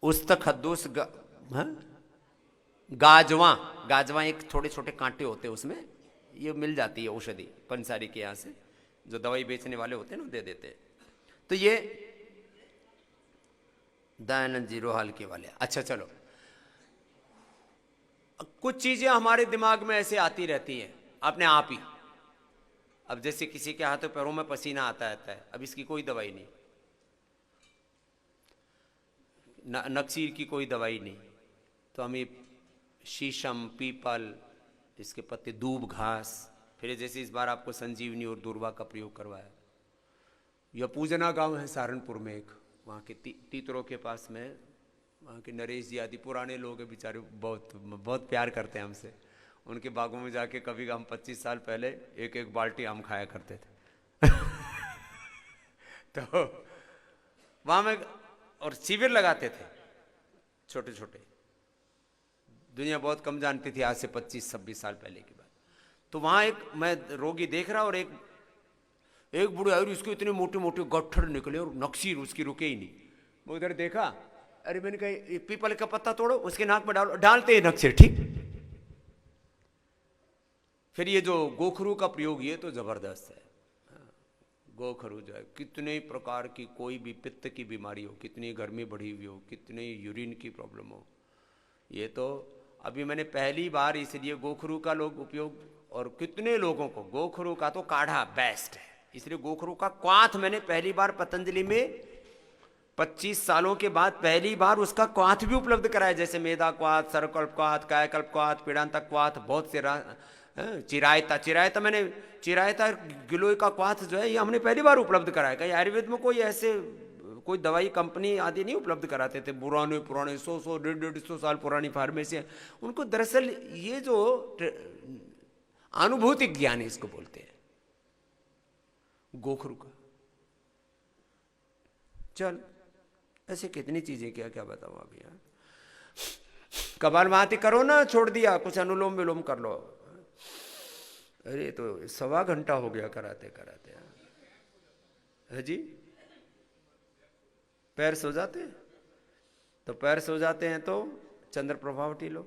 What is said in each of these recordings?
उस्तक खद्दूस हाँ? गाजवा, गाजवा एक थोड़े छोटे कांटे होते हैं उसमें, ये मिल जाती है औषधि पंसारी के यहाँ से, जो दवाई बेचने वाले होते हैं ना दे देते हैं। तो ये दयानंद जी रोहाल के वाले। अच्छा चलो, कुछ चीजें हमारे दिमाग में ऐसे आती रहती हैं अपने आप ही। अब जैसे किसी के हाथों पैरों में पसीना आता रहता है, अब इसकी कोई दवाई नहीं, नक्सीर की कोई दवाई नहीं, तो हमें शीशम, पीपल, इसके पत्ते, दूब घास, फिर जैसे इस बार आपको संजीवनी और दूर्वा का प्रयोग करवाया। यह पूजना गांव है सहारनपुर में एक, वहाँ के तीतरों के पास में, वहाँ के नरेश जी आदि पुराने लोग हैं बेचारे, बहुत बहुत प्यार करते हैं हमसे। उनके बागों में जाके कभी हम 25 साल पहले एक एक बाल्टी आम खाया करते थे। तो वहाँ में और शिविर लगाते थे छोटे छोटे, दुनिया बहुत कम जानती थी आज से 25-26 साल पहले की बात। तो वहाँ एक मैं रोगी देख रहा, और एक बूढ़े और उसके इतने मोटे मोटे गट्ठर निकले और नक्सीर उसकी रुके ही नहीं। मैं उधर देखा, अरे मैंने कहा पीपल का पत्ता तोड़ो उसके नाक में डालो, डालते हैं नक्सीर, ठीक। फिर ये जो गोखरू का प्रयोग, ये तो जबरदस्त है। गोखरू जो है, कितने प्रकार की, कोई भी पित्त की बीमारी हो, कितनी गर्मी बढ़ी हुई हो, कितने यूरिन की प्रॉब्लम हो, ये तो अभी मैंने पहली बार इसलिए गोखरू का लोग उपयोग, और कितने लोगों को गोखरू का तो काढ़ा बेस्ट है, इसलिए गोखरू का क्वाथ मैंने पहली बार पतंजलि में 25 सालों के बाद पहली बार उसका क्वाथ भी उपलब्ध कराया। जैसे मेधा क्वाथ, सरकल्प क्वाथ, कायाकल्प क्वाथ, पीड़ांतक क्वाथ, बहुत से चिरायता मैंने, चिरायता गिलोय का क्वाथ जो है ये हमने पहली बार उपलब्ध कराया। कहीं आयुर्वेद में कोई ऐसे कोई दवाई कंपनी आदि नहीं उपलब्ध कराते थे, पुराने 100 150 साल पुरानी फार्मेसी, उनको दरअसल ये जो अनुभूतिक ज्ञान है इसको बोलते हैं गोखरू का। चल ऐसे कितनी चीजें, क्या क्या बताऊं अभी यार। कपालभाति करो ना, छोड़ दिया, कुछ अनुलोम विलोम कर लो। अरे तो 1.25 घंटा हो गया कराते कराते है जी। पैर सो जाते हैं, तो पैर सो जाते हैं तो चंद्र प्रभावटी लो,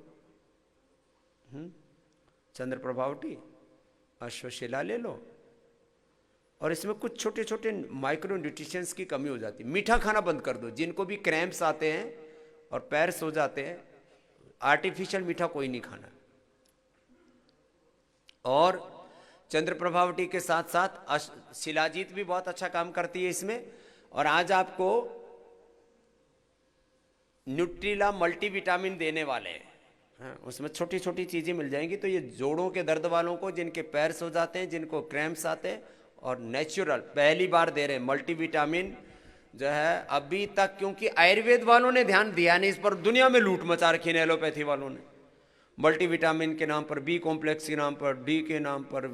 चंद्र प्रभावटी, अश्वशिला ले लो, और इसमें कुछ छोटे छोटे माइक्रो न्यूट्रिशंस की कमी हो जाती है। मीठा खाना बंद कर दो, जिनको भी क्रैम्प्स आते हैं और पैर सो जाते हैं, आर्टिफिशियल मीठा कोई नहीं खाना। और चंद्र प्रभावटी के साथ साथ शिलाजीत भी बहुत अच्छा काम करती है इसमें। और आज आपको न्यूट्रीला मल्टीविटामिन देने वाले हैं, उसमें छोटी छोटी चीजें मिल जाएंगी। तो ये जोड़ों के दर्द वालों को, जिनके पैर सो जाते हैं, जिनको क्रैम्प्स आते हैं, और नेचुरल पहली बार दे रहे हैं मल्टीविटामिन जो है अभी तक, क्योंकि आयुर्वेद वालों ने ध्यान दिया नहीं इस पर, दुनिया में लूट मचा रखी है एलोपैथी वालों ने। मल्टीविटामिन के नाम पर, बी कॉम्प्लेक्स के नाम पर, डी के नाम पर,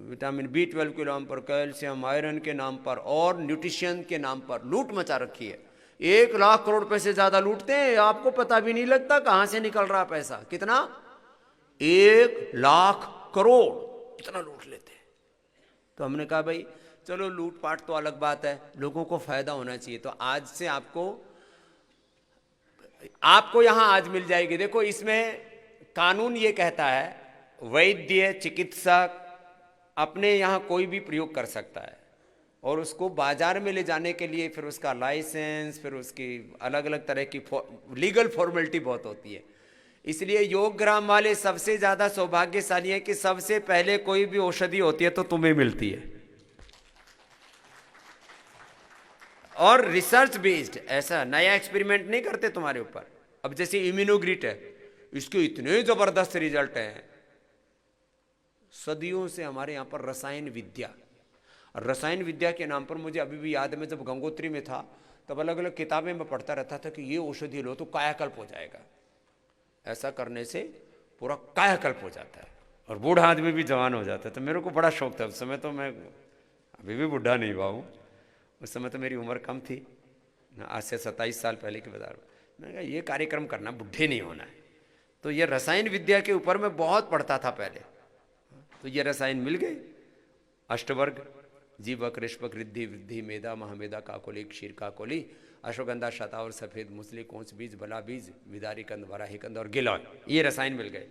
विटामिन B12 के नाम पर, कैल्शियम आयरन के नाम पर, और न्यूट्रिशन के नाम पर लूट मचा रखी है। 1 लाख करोड़ रुपए से ज्यादा लूटते हैं, आपको पता भी नहीं लगता कहां से निकल रहा पैसा। कितना? 1 लाख करोड़, इतना लूट लेते हैं। तो हमने कहा भाई चलो लूटपाट तो अलग बात है, लोगों को फायदा होना चाहिए। तो आज से आपको यहां आज मिल जाएगी। देखो इसमें कानून ये कहता है वैद्य चिकित्सक अपने यहां कोई भी प्रयोग कर सकता है, और उसको बाजार में ले जाने के लिए फिर उसका लाइसेंस, फिर उसकी अलग अलग तरह की लीगल फॉर्मेलिटी बहुत होती है। इसलिए योग ग्राम वाले सबसे ज्यादा सौभाग्यशाली हैं कि सबसे पहले कोई भी औषधि होती है तो तुम्हें मिलती है, और रिसर्च बेस्ड, ऐसा नया एक्सपेरिमेंट नहीं करते तुम्हारे ऊपर। अब जैसे इम्यूनोग्रिट है, इसके इतने जबरदस्त रिजल्ट हैं। सदियों से हमारे यहाँ पर रसायन विद्या के नाम पर, मुझे अभी भी याद है मैं जब गंगोत्री में था तब अलग अलग किताबें में पढ़ता रहता था कि ये औषधि लो तो कायाकल्प हो जाएगा, ऐसा करने से पूरा कायाकल्प हो जाता है, और बूढ़ा आदमी भी जवान हो जाता है। तो मेरे को बड़ा शौक था उस समय, तो मैं अभी भी बूढ़ा नहीं हुआ हूँ, उस समय तो मेरी उम्र कम थी, आज से 27 साल पहले की बता रहा हूँ। मैंने कहा ये कार्यक्रम करना, बुढ़े नहीं होना है। तो ये रसायन विद्या के ऊपर मैं बहुत पढ़ता था पहले, तो ये रसायन मिल गए। अष्टवर्ग, जीवक, ऋष्वक, रिद्धि, वृद्धि, मेधा, महामेधा, काकोली, क्षीर काकोली, अश्वगंधा, शतावर, सफेद मूसली, कोंच बीज, बला बीज, विदारी कंद, वराही कंद और गिलॉय, ये रसायन मिल गए।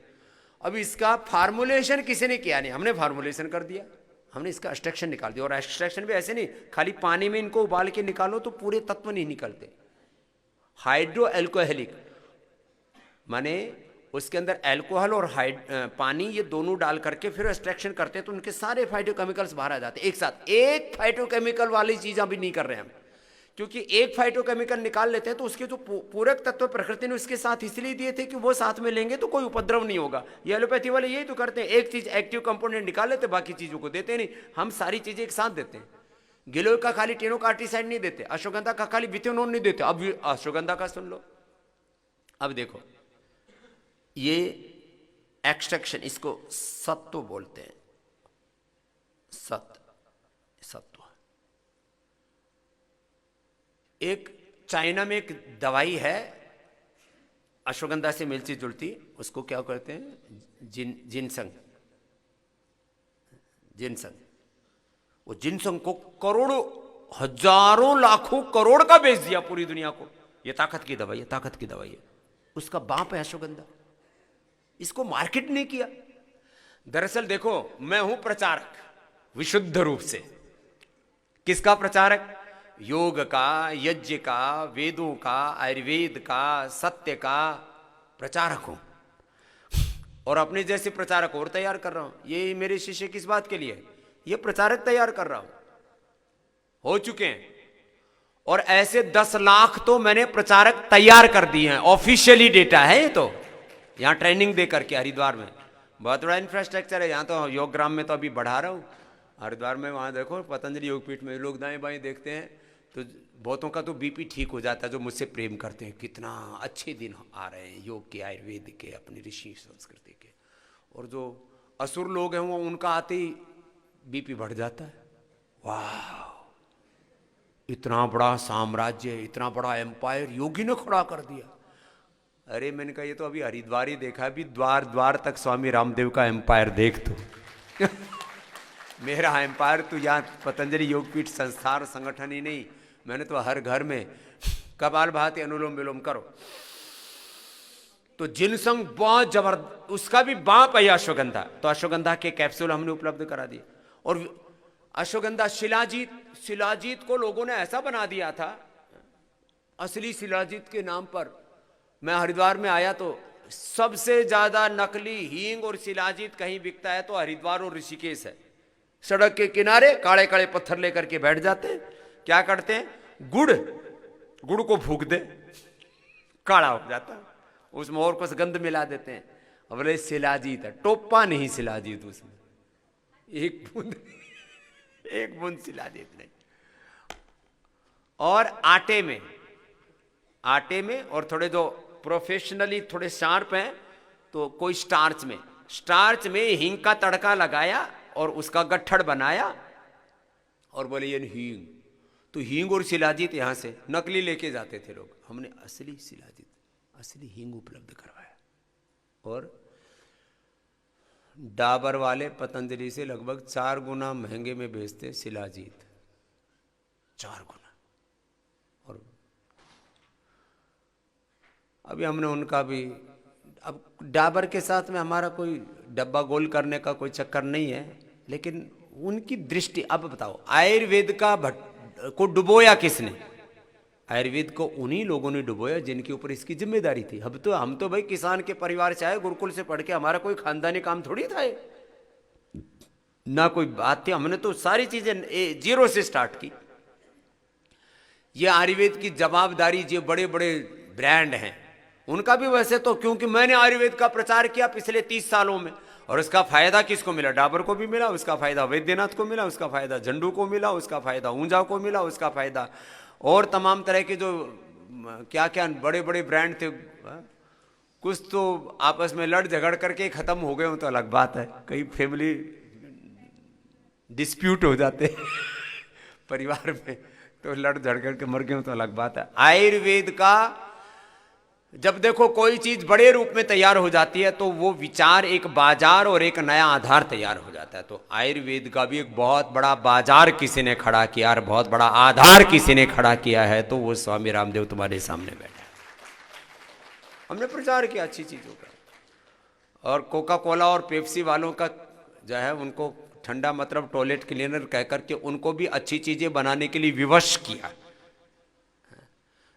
अब इसका फार्मुलेशन किसी ने किया नहीं, हमने फार्मुलेशन कर दिया, हमने इसका एक्सट्रैक्शन निकाल दिया। और एक्सट्रैक्शन भी ऐसे नहीं खाली पानी में इनको उबाल के निकालो तो पूरे तत्व नहीं निकलते। हाइड्रो एल्कोहलिक माने उसके अंदर एल्कोहल और पानी ये दोनों डाल करके फिर एक्सट्रैक्शन करते हैं तो उनके सारे फाइटोकेमिकल्स बाहर आ जाते हैं एक साथ। एक फाइटोकेमिकल वाली चीज अभी नहीं कर रहे हैं हम, क्योंकि एक फाइटोकेमिकल निकाल लेते हैं तो उसके जो पूरक तत्व प्रकृति ने उसके साथ इसलिए दिए थे कि वो साथ में लेंगे तो कोई उपद्रव नहीं होगा। ये एलोपैथी वाले यही तो करते हैं, एक चीज एक्टिव कंपोनेंट निकाल लेते, बाकी चीजों को देते नहीं। हम सारी चीजें एक साथ देते हैं। गिलोय का खाली टेनोकार्टिसाइड नहीं देते, अश्वगंधा का खाली बिथेनोन नहीं देते। अब अश्वगंधा का सुन लो। अब देखो ये एक्सट्रैक्शन, इसको सत्व बोलते हैं, सत्व। एक चाइना में एक दवाई है अश्वगंधा से मिलती जुलती, उसको क्या कहते हैं, जिनसंग। वो जिनसंग को करोड़ों, हजारों, लाखों, करोड़ का बेच दिया पूरी दुनिया को। ये ताकत की दवाई है, ताकत की दवाई है। उसका बाप है अश्वगंधा, इसको मार्केट नहीं किया। दरअसल देखो, मैं हूं प्रचारक विशुद्ध रूप से। किसका प्रचारक? योग का, यज्ञ का, वेदों का, आयुर्वेद का, सत्य का प्रचारक हूं। और अपने जैसे प्रचारक और तैयार कर रहा हूं। ये मेरे शिष्य किस बात के लिए? ये प्रचारक तैयार कर रहा हूं, हो चुके हैं। और ऐसे 10 लाख तो मैंने प्रचारक तैयार कर दिए हैं, ऑफिशियली डेटा है ये तो। यहां ट्रेनिंग दे करके हरिद्वार में बहुत बड़ा इंफ्रास्ट्रक्चर है। यहां तो योग ग्राम में तो अभी बढ़ा रहा हूं, हरिद्वार में वहां देखो पतंजलि योगपीठ में लोग दाएं बाएं देखते हैं तो बहुतों का तो बीपी ठीक हो जाता है, जो मुझसे प्रेम करते हैं। कितना अच्छे दिन आ रहे हैं योग के, आयुर्वेद के, अपनी ऋषि संस्कृति के। और जो असुर लोग हैं वो, उनका आते ही बीपी बढ़ जाता है। वाह, इतना बड़ा साम्राज्य, इतना बड़ा एम्पायर योगी ने खड़ा कर दिया। अरे मैंने कहा ये तो अभी हरिद्वार ही देखा, अभी द्वार द्वार तक स्वामी रामदेव का एम्पायर देख तो। मेरा एम्पायर तो यहाँ पतंजलि योगपीठ संस्थान संगठन ही नहीं, मैंने तो हर घर में कपालभाति, अनुलोम विलोम करो। तो जिनसंग बहुत जबरदस्त, उसका भी बाप है अश्वगंधा। तो अश्वगंधा के कैप्सूल हमने उपलब्ध करा दिए। और अश्वगंधा, शिलाजीत को लोगों ने ऐसा बना दिया था, असली शिलाजीत के नाम पर। मैं हरिद्वार में आया तो सबसे ज्यादा नकली हींग और शिलाजीत कहीं बिकता है तो हरिद्वार और ऋषिकेश है। सड़क के किनारे काले काले पत्थर लेकर के बैठ जाते हैं। क्या करते हैं, गुड़ को फूक दे, काला हो जाता, उसमें और कुछ गंध मिला देते हैं। अब बोले शिलाजीत है, टोपा नहीं शिलाजीत, उसमें एक बूंद शिलाजीत नहीं। और आटे में और थोड़े जो प्रोफेशनली थोड़े शार्प हैं तो कोई स्टार्च में हींग का तड़का लगाया और उसका गट्ठड़ बनाया और बोले ये हींग। तो हींग और शिलाजीत यहां से नकली लेके जाते थे लोग, हमने असली शिलाजीत, असली हींग उपलब्ध करवाया। और डाबर वाले पतंजलि से लगभग 4 गुना महंगे में बेचते शिलाजीत, 4 गुना। और अभी हमने उनका भी, अब डाबर के साथ में हमारा कोई डब्बा गोल करने का कोई चक्कर नहीं है, लेकिन उनकी दृष्टि। अब बताओ, आयुर्वेद को डुबोया किसने? आयुर्वेद को उन्हीं लोगों ने डुबोया जिनके ऊपर इसकी जिम्मेदारी थी। अब तो हम तो भाई किसान के परिवार से आए, गुरुकुल से पढ़ के, हमारा कोई खानदानी काम थोड़ी था ना, कोई बात थी। हमने तो सारी चीजें जीरो से स्टार्ट की। ये आयुर्वेद की जवाबदारी, जो बड़े बड़े ब्रांड हैं उनका भी वैसे तो, क्योंकि मैंने आयुर्वेद का प्रचार किया पिछले 30 सालों में, और उसका फायदा किसको मिला? डाबर को भी मिला, उसका फायदा वैद्यनाथ को मिला, उसका फायदा झंडू को मिला, उसका फायदा ऊंजा को मिला, उसका फायदा और तमाम तरह के जो क्या क्या बड़े बड़े ब्रांड थे, कुछ तो आपस में लड़ झगड़ करके खत्म हो गए हो तो अलग बात है, कई फैमिली डिस्प्यूट हो जाते परिवार में, तो लड़ झगड़ करके मर गए हो तो अलग बात है। आयुर्वेद का जब देखो कोई चीज बड़े रूप में तैयार हो जाती है तो वो विचार एक बाजार और एक नया आधार तैयार हो जाता है। तो आयुर्वेद का भी एक बहुत बड़ा बाजार किसी ने खड़ा किया और बहुत बड़ा आधार किसी ने खड़ा किया है, तो वो स्वामी रामदेव तुम्हारे सामने बैठे। हमने प्रचार किया अच्छी चीजों का। और कोका कोला और पेप्सी वालों का जो है उनको ठंडा मतलब टॉयलेट क्लीनर कह करके उनको भी अच्छी चीजें बनाने के लिए विवश किया,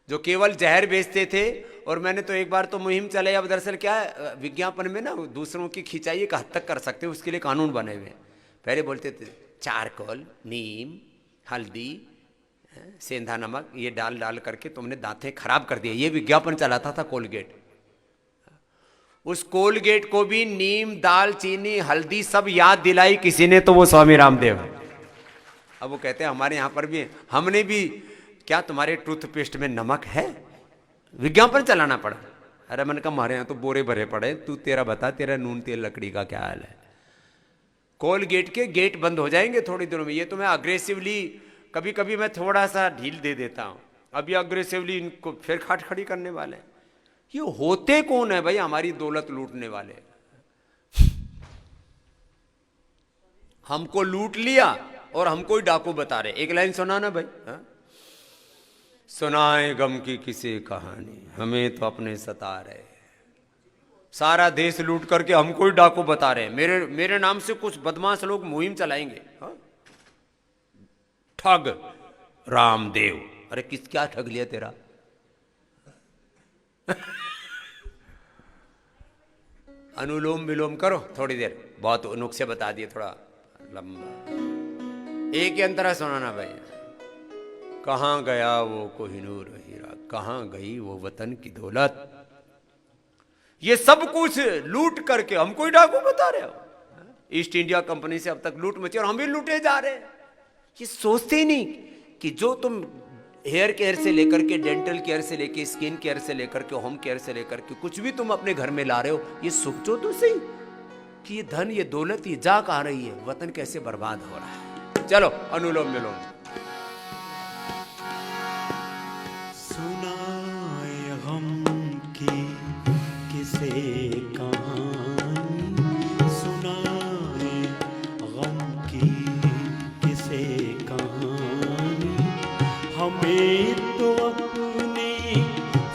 जो केवल जहर बेचते थे। और मैंने तो एक बार तो मुहिम चलाई। अब दरअसल क्या है, विज्ञापन में ना दूसरों की खिंचाई एक हद तक कर सकते हो, उसके लिए कानून बने हुए हैं। पहले बोलते थे चारकोल, नीम, हल्दी, सेंधा नमक ये डाल डाल करके तुमने दांतें खराब कर दिए, ये विज्ञापन चलाता था कोलगेट। उस कोलगेट को भी नीम, दाल चीनी, हल्दी सब याद दिलाई किसी ने, तो वो स्वामी रामदेव। अब वो कहते हैं हमारे यहाँ पर भी हमने भी, क्या तुम्हारे टूथपेस्ट में नमक है? विज्ञापन चलाना पड़ा। अरे मैंने कहा हमारे यहाँ तो बोरे भरे पड़े, तू तेरा बता, तेरा नून तेल लकड़ी का क्या हाल है? कोलगेट के गेट बंद हो जाएंगे थोड़ी देर में। ये तो मैं अग्रेसिवली, कभी कभी मैं थोड़ा सा ढील दे देता हूँ, अभी अग्रेसिवली इनको फिर खाट खड़ी करने वाले हैं। ये होते कौन है भाई? हमारी दौलत लूटने वाले। हमको लूट लिया और हमको ही डाकू बता रहे। एक लाइन सुना ना भाई, हा? सुनाए गम की किसी कहानी, हमें तो अपने सता रहे। सारा देश लूट करके हमको ही डाकू बता रहे। मेरे नाम से कुछ बदमाश लोग मुहिम चलाएंगे, हा? ठग रामदेव। अरे क्या ठग लिया तेरा? अनुलोम विलोम करो थोड़ी देर, बहुत नुस्खे बता दिए, थोड़ा लंबा। एक ही अंतरा सुनाना भाई। कहाँ गया वो कोहिनूर हीरा, कहाँ गई वो वतन की दौलत? ये सब कुछ लूट करके हमको ही डाकू बता रहे हो। ईस्ट इंडिया कंपनी से अब तक लूट मची और हम भी लूटे जा रहे हैं। ये सोचते ही नहीं कि जो तुम हेयर केयर से लेकर के, डेंटल केयर से लेकर, स्किन केयर से लेकर के, होम केयर से लेकर के, कुछ भी तुम अपने घर में ला रहे हो, ये सोचो तो सही कि ये धन, ये दौलत, ये जा कहाँ रही है, वतन कैसे बर्बाद हो रहा है। चलो अनुलोम विलोम। सुनाए हम की किसे कहानी, सुनाए गम की किसे कहानी, हमें तो अपने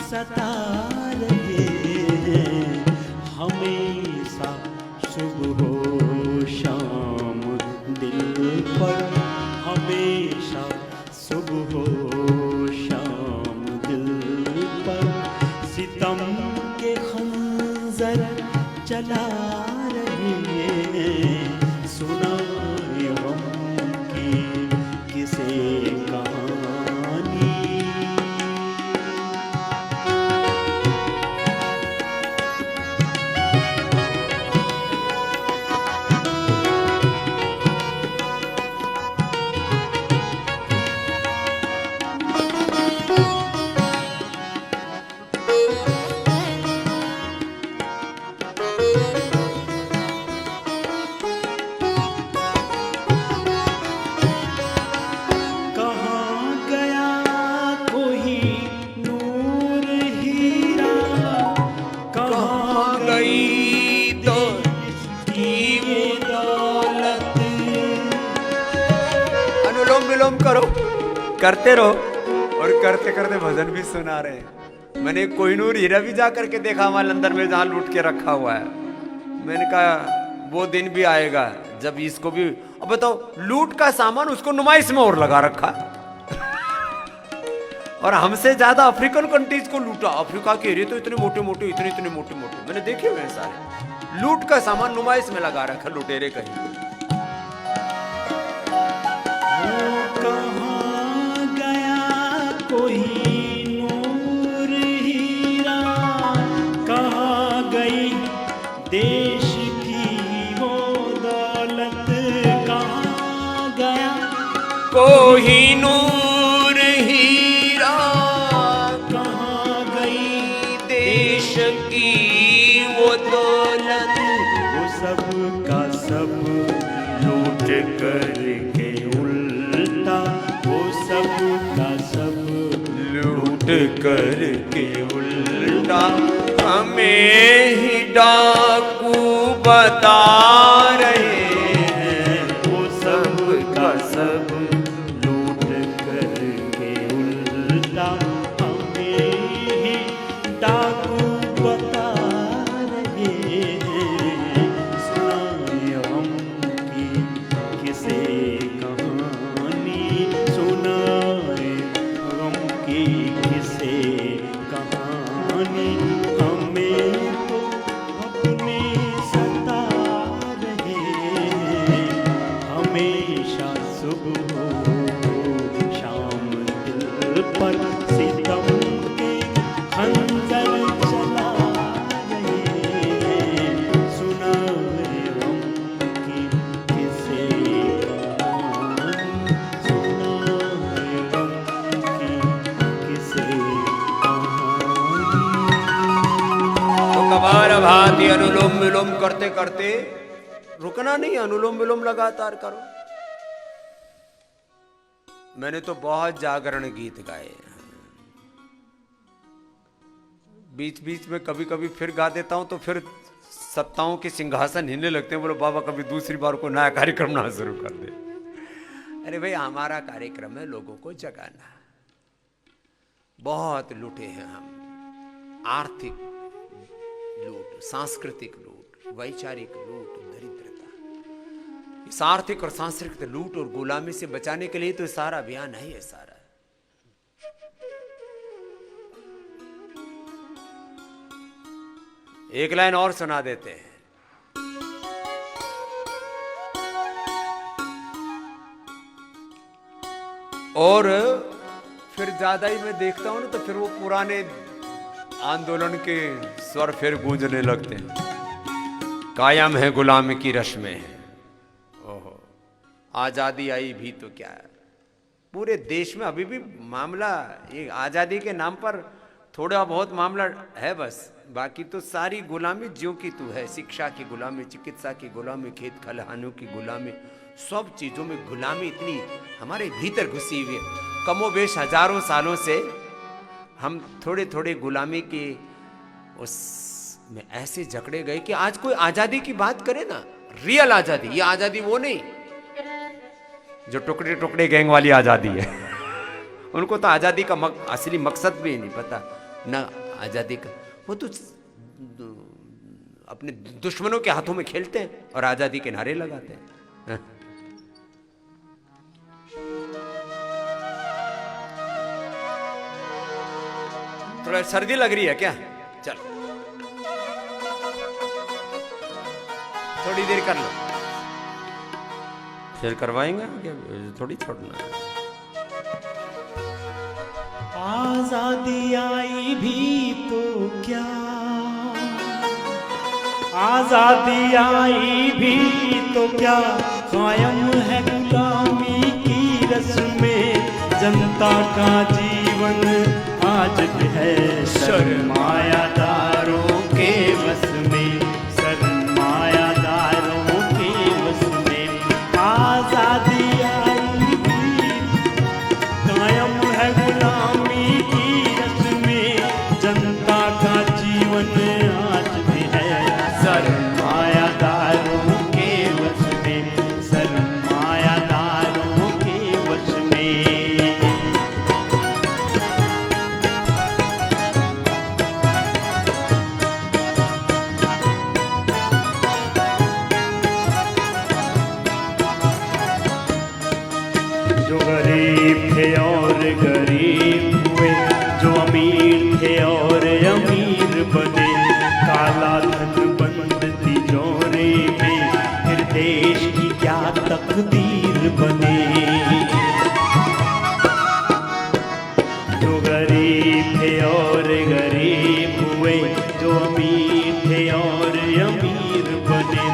सता रहे हैं, हमेशा सुबह हो शाम दिल पर, हमेशा सुबह हो शाम दिल पर, सितम के खंजर चला रहे हैं, सुनाए हम की किसे कहानी। विलोम करो, करते रहो, और करते करते भजन भी सुना रहे हैं। मैंने कोहिनूर हीरा भी जा करके देखा वहां लंदन में, जहां लूट के रखा हुआ है। मैंने कहा वो दिन भी आएगा जब इसको भी, अब बताओ, लूट का सामान उसको नुमाइश में और लगा रखा। और हमसे ज्यादा अफ्रीकन कंट्रीज को लूटा। अफ्रीका के हीरे तो इतने मोटे मोटे, इतने मोटे मोटे, मैंने देखे हुए सारे। लूट का सामान नुमाइश में लगा रखा लुटेरे कहीं। कहाँ गया कोहिनूर हीरा, कहाँ गई देश की वो दौलत, कहाँ गया कोहिनूर हीरा, कहाँ गई देश की वो दौलत, वो सब का सब लूट करके उल्टा, वो सब का सब लूट करके उल्टा। हमें ही डाकू बता रहे हैं, वो सब का सब लूट करके उल्टा हमें ही डाकू बता रहे हैं। सुनाए हम की किसे कहानी, सुनाए हम की किसे कहानी, हमें तो अपने सता रहे हैं। हमेशा सुबह शाम दिल पर सितम के खंजर चला रहे हैं। सुनाए हम की किसे कहानी, सुनाए हम की किसे कहानी। तो कबार भांति अनुलोम विलोम करते करते रुकना नहीं, अनुलोम विलोम लगातार करो। मैंने तो बहुत जागरण गीत गाए, बीच बीच में कभी कभी फिर गा देता हूं तो फिर सत्ताओं के सिंहासन हिलने लगते हैं। बोलो बाबा कभी दूसरी बार को नया कार्यक्रम ना शुरू कर दे। अरे भाई हमारा कार्यक्रम है लोगों को जगाना। बहुत लूटे हैं हम, आर्थिक लूट, सांस्कृतिक लूट, वैचारिक लूट, दरिद्रता। इस आर्थिक और सांस्कृतिक लूट और गुलामी से बचाने के लिए तो सारा अभियान है ये सारा। एक लाइन और सुना देते हैं। और फिर ज्यादा ही मैं देखता हूं ना तो फिर वो पुराने आंदोलन के स्वर फिर गूंजने लगते हैं। कायम है गुलामी की रस्में है, ओहो आजादी आई भी तो क्या है। पूरे देश में अभी भी मामला ये आजादी के नाम पर थोड़ा बहुत मामला है बस, बाकी तो सारी गुलामी ज्यों की तू है। शिक्षा की गुलामी, चिकित्सा की गुलामी, खेत खलिहानों की गुलामी, सब चीजों में गुलामी इतनी हमारे भीतर घुसी हुई है। कमोबेश हजारों सालों से हम थोड़े थोड़े गुलामी के उस में ऐसे जकड़े गए कि आज कोई आजादी की बात करे ना, रियल आजादी, ये आजादी वो नहीं जो टुकड़े टुकड़े गैंग वाली आजादी है। उनको तो आजादी का असली मकसद भी नहीं पता ना आजादी का। वो तो अपने दुश्मनों के हाथों में खेलते हैं और आजादी के नारे लगाते हैं। थोड़ा सर्दी लग रही है क्या? चलो थोड़ी देर कर लो, फिर करवाएंगे क्या? थोड़ी छोड़ना है। आजादी आई भी तो क्या, आजादी आई भी तो क्या, कायम है गुलामी की रस्में। जनता का जीवन आज भी है सरमायादारों के बस में, सरमायादारों के बस में। आजादी आई भी कायम है गुलामी की रस्में। जनता का जीवन आज भी है सरमायादारों के बस में, सरमायादारों के बस में। जो गरीब थे और गरीब हुए, जो अमीर थे और अमीर बने। काला धन बंद तिजोरी में, फिर देश की क्या तकदीर बने। जो गरीब थे और गरीब हुए, जो अमीर थे और अमीर बने।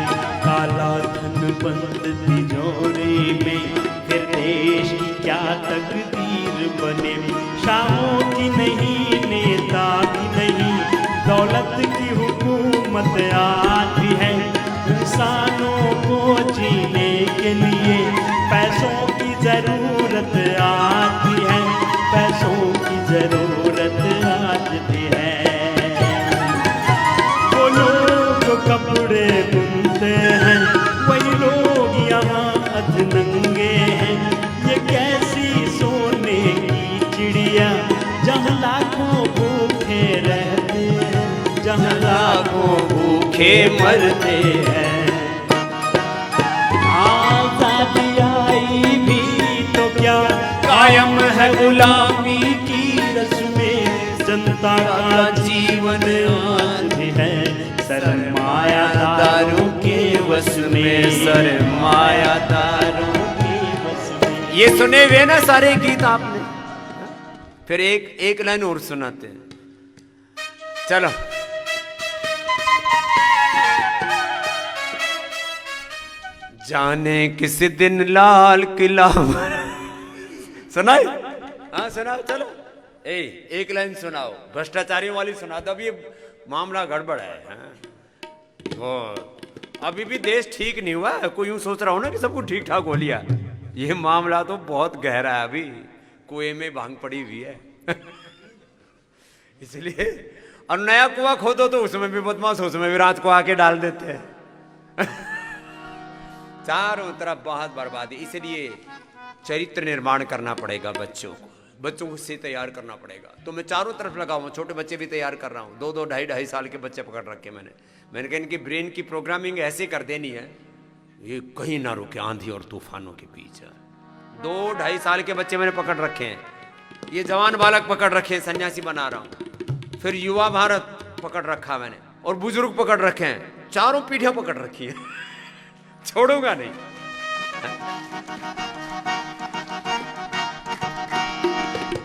काला धन बंद तिजोरी में, फिर देश की क्या तकदीर बने। शाहों की नहीं, नेता की नहीं, दौलत की हुकूमत आज भी है। इंसानों को जीने के लिए पैसों की जरूरत आज भी है, पैसों की जरूरत आज भी है। कपड़े बुनते हैं वही लोग यहाँ अधनंगे हैं। ये कैसी सोने की चिड़िया जहाँ लाखों भूखे रहते हैं, जहाँ लाखों भूखे मरते हैं। आजादी आई भी तो क्या कायम है गुलामी की रस्में, जनता का जीवन आज भी है सरमायादारों के वश में, सरमायादारों के वश में। ये सुने हुए ना सारे गीत आपने, फिर एक लाइन और सुनाते हैं। चलो जाने किस दिन लाल किला सुनाए? हाँ सुनाओ। चलो एक लाइन सुनाओ, भ्रष्टाचारियों वाली सुना दो। अब ये मामला गड़बड़ है। हाँ? वो अभी भी देश ठीक नहीं हुआ है। कोई यूं सोच रहा हो ना कि सब कुछ ठीक ठाक हो लिया, ये मामला तो बहुत गहरा है। अभी कुएं में भांग पड़ी हुई है इसलिए। और नया कुआं खोदो तो उसमें भी बदमाश, उसमें भी रात को आके डाल देते हैं चारों तरफ बहुत बर्बादी। इसलिए चरित्र निर्माण करना पड़ेगा बच्चों को से तैयार करना पड़ेगा। तो मैं चारों तरफ लगा हूँ, छोटे बच्चे भी तैयार कर रहा हूँ। 2-2, 2.5 साल के बच्चे पकड़ रखे मैंने कहा इनकी ब्रेन की प्रोग्रामिंग ऐसे कर देनी है ये कहीं ना रुके आंधी और तूफानों के बीच। 2-2.5 साल के बच्चे मैंने पकड़ रखे हैं, ये जवान बालक पकड़ रखे हैं, सन्यासी बना रहा हूँ। फिर युवा भारत पकड़ रखा मैंने, और बुजुर्ग पकड़ रखे हैं, चारों पीढ़ियां पकड़ रखी है छोड़ूंगा नहीं।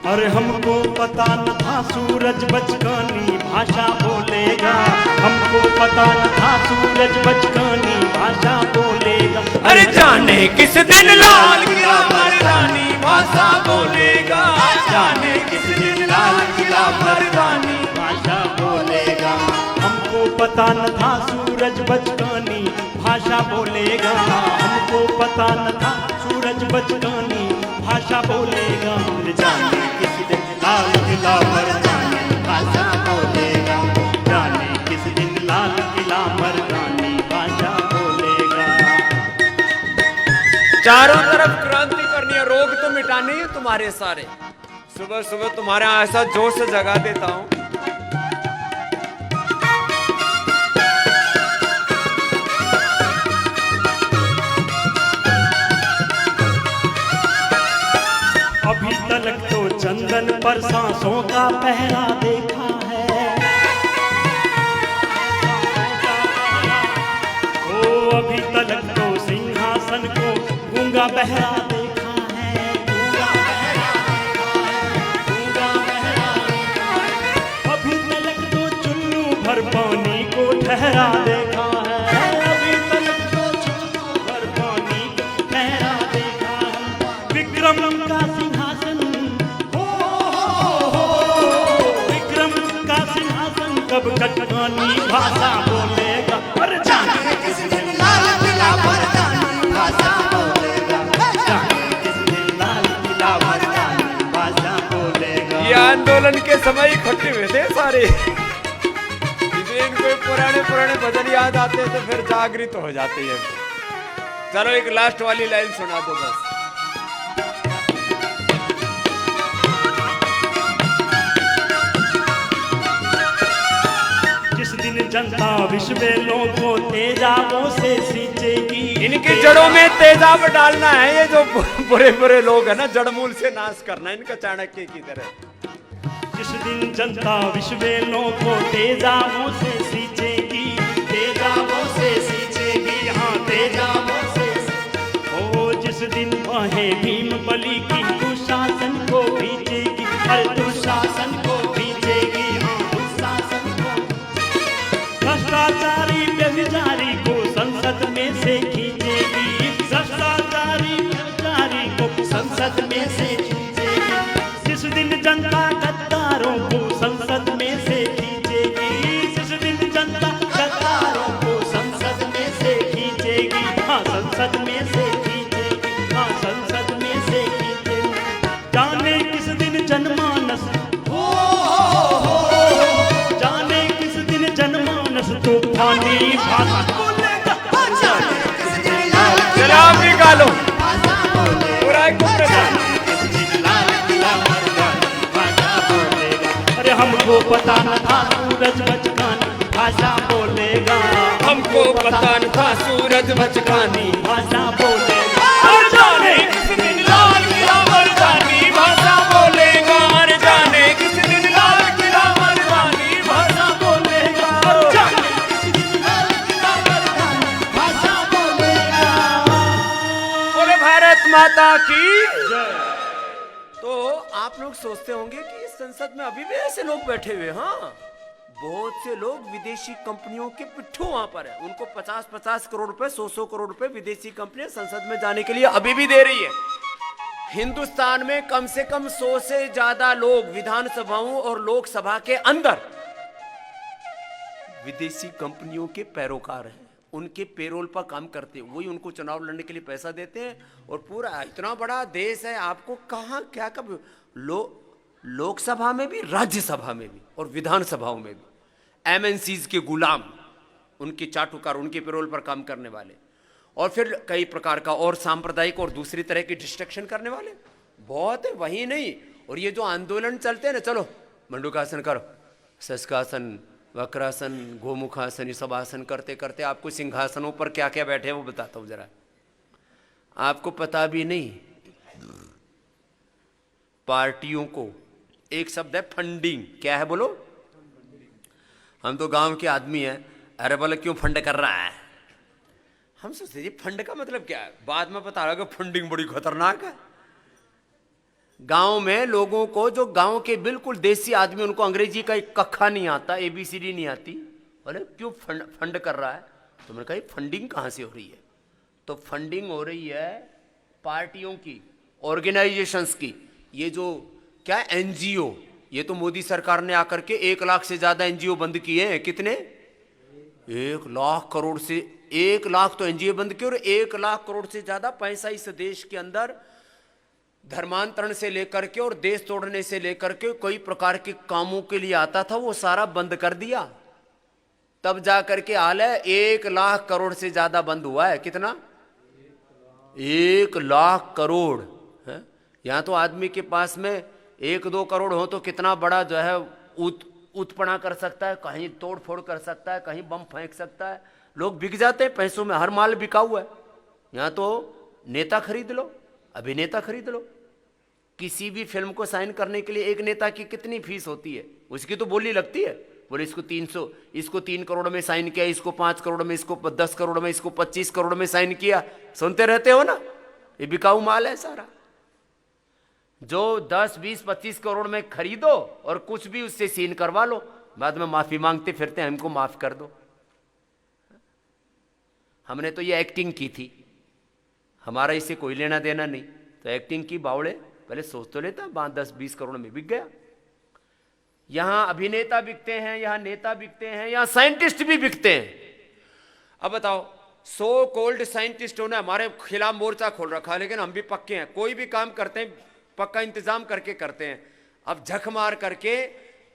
अरे हमको पता न था सूरज बचकानी भाषा बोलेगा, हमको पता न था सूरज बचकानी भाषा बोलेगा। अरे जाने किस दिन लाल किला मर्दानी भाषा बोलेगा, जाने किस दिन लाल किला मर्दानी भाषा बोलेगा। हमको पता न था सूरज बचकानी भाषा बोलेगा, हमको पता न था सूरज बचकानी भाषा बोलेगा। जाने किस दिन लाल किला मर्दानी भाषा बोलेगा, जाने किस दिन लाल किला मर्दानी भाषा बोलेगा। चारों तरफ क्रांति करनी है, रोग तो मिटाने है तुम्हारे सारे। सुबह सुबह तुम्हारे ऐसा जोश से जगा देता हूं। अभी तलक तो चंदन पर सांसों का पहरा देखा है, ओ अभी तलक तो सिंहासन को गूंगा बहरा देखा है, गूंगा बहरा देखा है। अभी तलक तो चुल्लू भर पानी को ठहरा देखा है, अभी तलक तो चुल्लू भर पानी को ठहरा देखा है। विक्रम का कब कटकानी भाषा बोलेगा, अरे जाने किस दिन लाल किला मर्दानी भाषा बोलेगा, जाने किस दिन लाल किला मर्दानी भाषा बोलेगा। ये आंदोलन के समय इकट्ठे हुए थे सारे, इनको पुराने भजन याद आते तो फिर जागृत हो जाते हैं। चलो एक लास्ट वाली लाइन सुना दो बस। जनता विश्व लोगों तेजाबों से सींचेगी, इनकी जड़ों में तेजाब डालना है। ये जो बुरे लोग है ना, जड़मूल से नाश करना इनका, चाणक्य की तरह। जिस दिन जनता विश्व लोगों तेजाबों से सींचेगी, तेजाबों से सींचेगी, हाँ तेजाबों से। ओ जिस दिन वहे भीम बलि की दुशासन को भींचेगी, अरे दुशासन को भींचेगी, भ्रष्टाचारी व्यभिचारी को संसद में से खींचेगी, भ्रष्टाचारी व्यभिचारी को संसद में से खींचेगी। जिस दिन जनता गद्दारों को संसद में से खींचेगी, जिस दिन जनता भाषा बोलेगा हर जाने किस दिन लाल सलाम निकालो भाषा बोलेगा बुराई को प्रचार। किस दिन लाल किला मर्दानी भाषा बोलेगा। अरे हमको पता न था सूरज बचकानी भाषा बोलेगा, हमको पता न था सूरज बचकानी भाषा बोलेगा हर जाने किस दिन लाल किला मर्दानी भाषा बोलेगा, हर जाने किस दिन लाल किला मर्दानी भाषा बोलेगा हर जाने किस दिन लाल किला मर्दानी भाषा बोलेगा। बोले भारत माता की जय। तो आप लोग सोचते होंगे कि इस संसद में अभी भी ऐसे लोग बैठे हुए, हाँ बहुत से लोग विदेशी कंपनियों के पिट्ठू वहां पर है, उनको 50-50 करोड़ रुपए 100-100 करोड़ रुपए विदेशी कंपनियां संसद में जाने के लिए अभी भी दे रही है। हिंदुस्तान में कम से कम 100 से ज्यादा लोग विधानसभाओं और लोकसभा के अंदर विदेशी कंपनियों के पैरोकार हैं, उनके पेरोल पर काम करते हैं, वही उनको चुनाव लड़ने के लिए पैसा देते हैं। और पूरा इतना बड़ा देश है, आपको कहां क्या कब लोकसभा में भी, राज्यसभा में भी और विधानसभाओं में भी एमएनसीज के गुलाम, उनके चाटुकार, उनके पेरोल पर काम करने वाले, और फिर कई प्रकार का और सांप्रदायिक और दूसरी तरह की डिस्ट्रक्शन करने वाले बहुत है। वही नहीं, और ये जो आंदोलन चलते हैं ना, चलो मंडूकासन करो, शस्कासन, वक्रासन, गोमुखासन, ये सब आसन करते करते आपको सिंहासनों पर क्या क्या बैठे हैं वो बताता हूँ जरा, आपको पता भी नहीं। पार्टियों को एक शब्द है फंडिंग, क्या है बोलो? हम तो गांव के आदमी हैं, अरे बोले क्यों फंड कर रहा है, हम सोचते ये फंड का मतलब क्या है, बाद में पता लगा फंडिंग बड़ी खतरनाक है। गांव में लोगों को, जो गांव के बिल्कुल देसी आदमी, उनको अंग्रेजी का एक कक्खा नहीं आता, ABCD नहीं आती, बोले क्यों फंड कर रहा है, तो मैंने कहा फंडिंग कहाँ से हो रही है, तो फंडिंग हो रही है पार्टियों की, ऑर्गेनाइजेशंस की। ये जो क्या NGO, ये तो मोदी सरकार ने आकर के 1 लाख से ज्यादा NGO बंद किए हैं। कितने? 1 लाख करोड़ से, 1 लाख तो NGO बंद किए, और 1 लाख करोड़ से ज्यादा पैसा इस देश के अंदर धर्मांतरण से लेकर के और देश तोड़ने से लेकर के कई प्रकार के कामों के लिए आता था, वो सारा बंद कर दिया। तब जाकर के हाल है 1 लाख करोड़ से ज्यादा बंद हुआ है। कितना? 1 लाख करोड़ है। यहां तो आदमी के पास में 1-2 करोड़ हो तो कितना बड़ा जो है उत्पना कर सकता है, कहीं तोड़ फोड़ कर सकता है, कहीं बम फेंक सकता है। लोग बिक जाते हैं पैसों में, हर माल बिका हुआ है। यहां तो नेता खरीद लो, अभिनेता खरीद लो, किसी भी फिल्म को साइन करने के लिए एक नेता की कितनी फीस होती है, उसकी तो बोली लगती है। बोले इसको 300, इसको 3 करोड़ में साइन किया, इसको 5 करोड़ में, इसको 10 करोड़ में, इसको 25 करोड़ में साइन किया। सुनते रहते हो ना, ये बिकाऊ माल है सारा। जो 10, 20, 25 करोड़ में खरीदो और कुछ भी उससे सीन करवा लो, बाद में माफी मांगते फिरते हैं, हमको माफ कर दो। हमने तो ये एक्टिंग की थी, हमारा इससे कोई लेना देना नहीं, तो एक्टिंग की बावड़े, पहले सोच तो लेता, 10-20 करोड़ में बिक गया। यहां अभिनेता बिकते हैं, यहां नेता बिकते हैं, यहां साइंटिस्ट भी बिकते हैं। अब बताओ, सो कॉल्ड साइंटिस्टों ने हमारे खिलाफ मोर्चा खोल रखा, लेकिन हम भी पक्के हैं, कोई भी काम करते हैं पक्का इंतजाम करके करते हैं। अब झक मार करके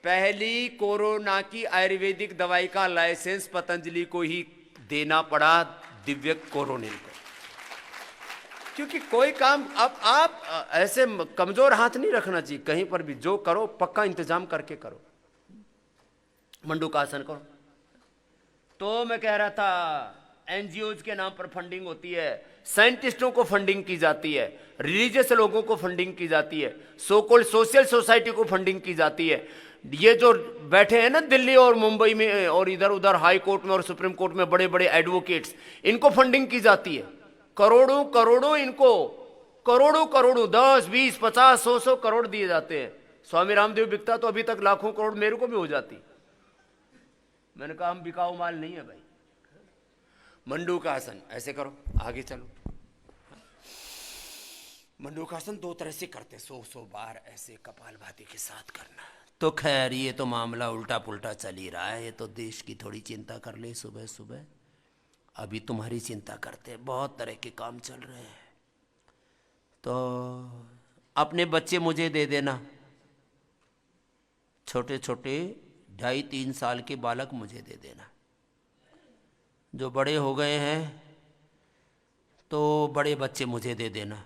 पहली कोरोना की आयुर्वेदिक दवाई का लाइसेंस पतंजलि को ही देना पड़ा, दिव्य कोरोनिल को, क्योंकि कोई काम अब आप ऐसे कमजोर हाथ नहीं रखना चाहिए कहीं पर भी, जो करो पक्का इंतजाम करके करो। मंडूकासन करो। तो मैं कह रहा था NGOs के नाम पर फंडिंग होती है, साइंटिस्टों को फंडिंग की जाती है, रिलीजियस लोगों को फंडिंग की जाती है, सो कॉल्ड सोशल सोसाइटी को फंडिंग की जाती है। ये जो बैठे हैं ना दिल्ली और मुंबई में और इधर उधर हाई कोर्ट में और सुप्रीम कोर्ट में बड़े बड़े एडवोकेट्स, इनको फंडिंग की जाती है। करोड़ों करोड़ों इनको, करोड़ों करोड़ों, 10, 20, 50, 100 करोड़ दिए जाते हैं। स्वामी रामदेव बिकता तो अभी तक लाखों करोड़ मेरे को भी हो जाती। मैंने कहा हम बिकाऊ माल नहीं है भाई। मंडूकासन ऐसे करो, आगे चलो। मंडूकासन 2 तरह से करते, 100 बार ऐसे कपालभाति के साथ करना। तो खैर ये तो मामला उल्टा पुल्टा चल ही रहा है, ये तो देश की थोड़ी चिंता कर ले सुबह सुबह। अभी तुम्हारी चिंता करते हैं, बहुत तरह के काम चल रहे हैं। तो अपने बच्चे मुझे दे देना, छोटे छोटे 2.5-3 साल के बालक मुझे दे देना। जो बड़े हो गए हैं तो बड़े बच्चे मुझे दे देना,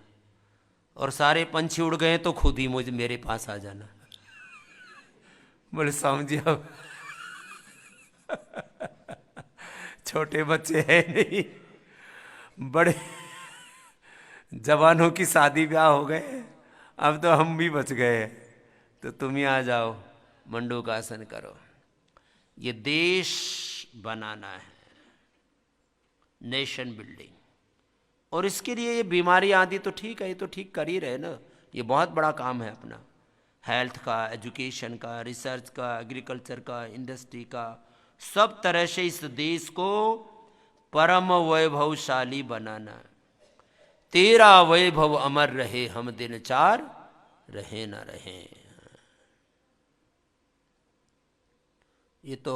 और सारे पंछी उड़ गए तो खुद ही मुझे मेरे पास आ जाना। बोले समझे अब छोटे बच्चे हैं नहीं, बड़े जवानों की शादी ब्याह हो गए, अब तो हम भी बच गए, तो तुम ही आ जाओ, मंडूकासन करो। ये देश बनाना है, नेशन बिल्डिंग, और इसके लिए ये बीमारी आदि तो ठीक है, ये तो ठीक कर ही रहे ना, ये बहुत बड़ा काम है अपना, हेल्थ का, एजुकेशन का, रिसर्च का, एग्रीकल्चर का, इंडस्ट्री का, सब तरह से इस देश को परम वैभवशाली बनाना। तेरा वैभव अमर रहे, हम दिन चार रहे न रहे। ये तो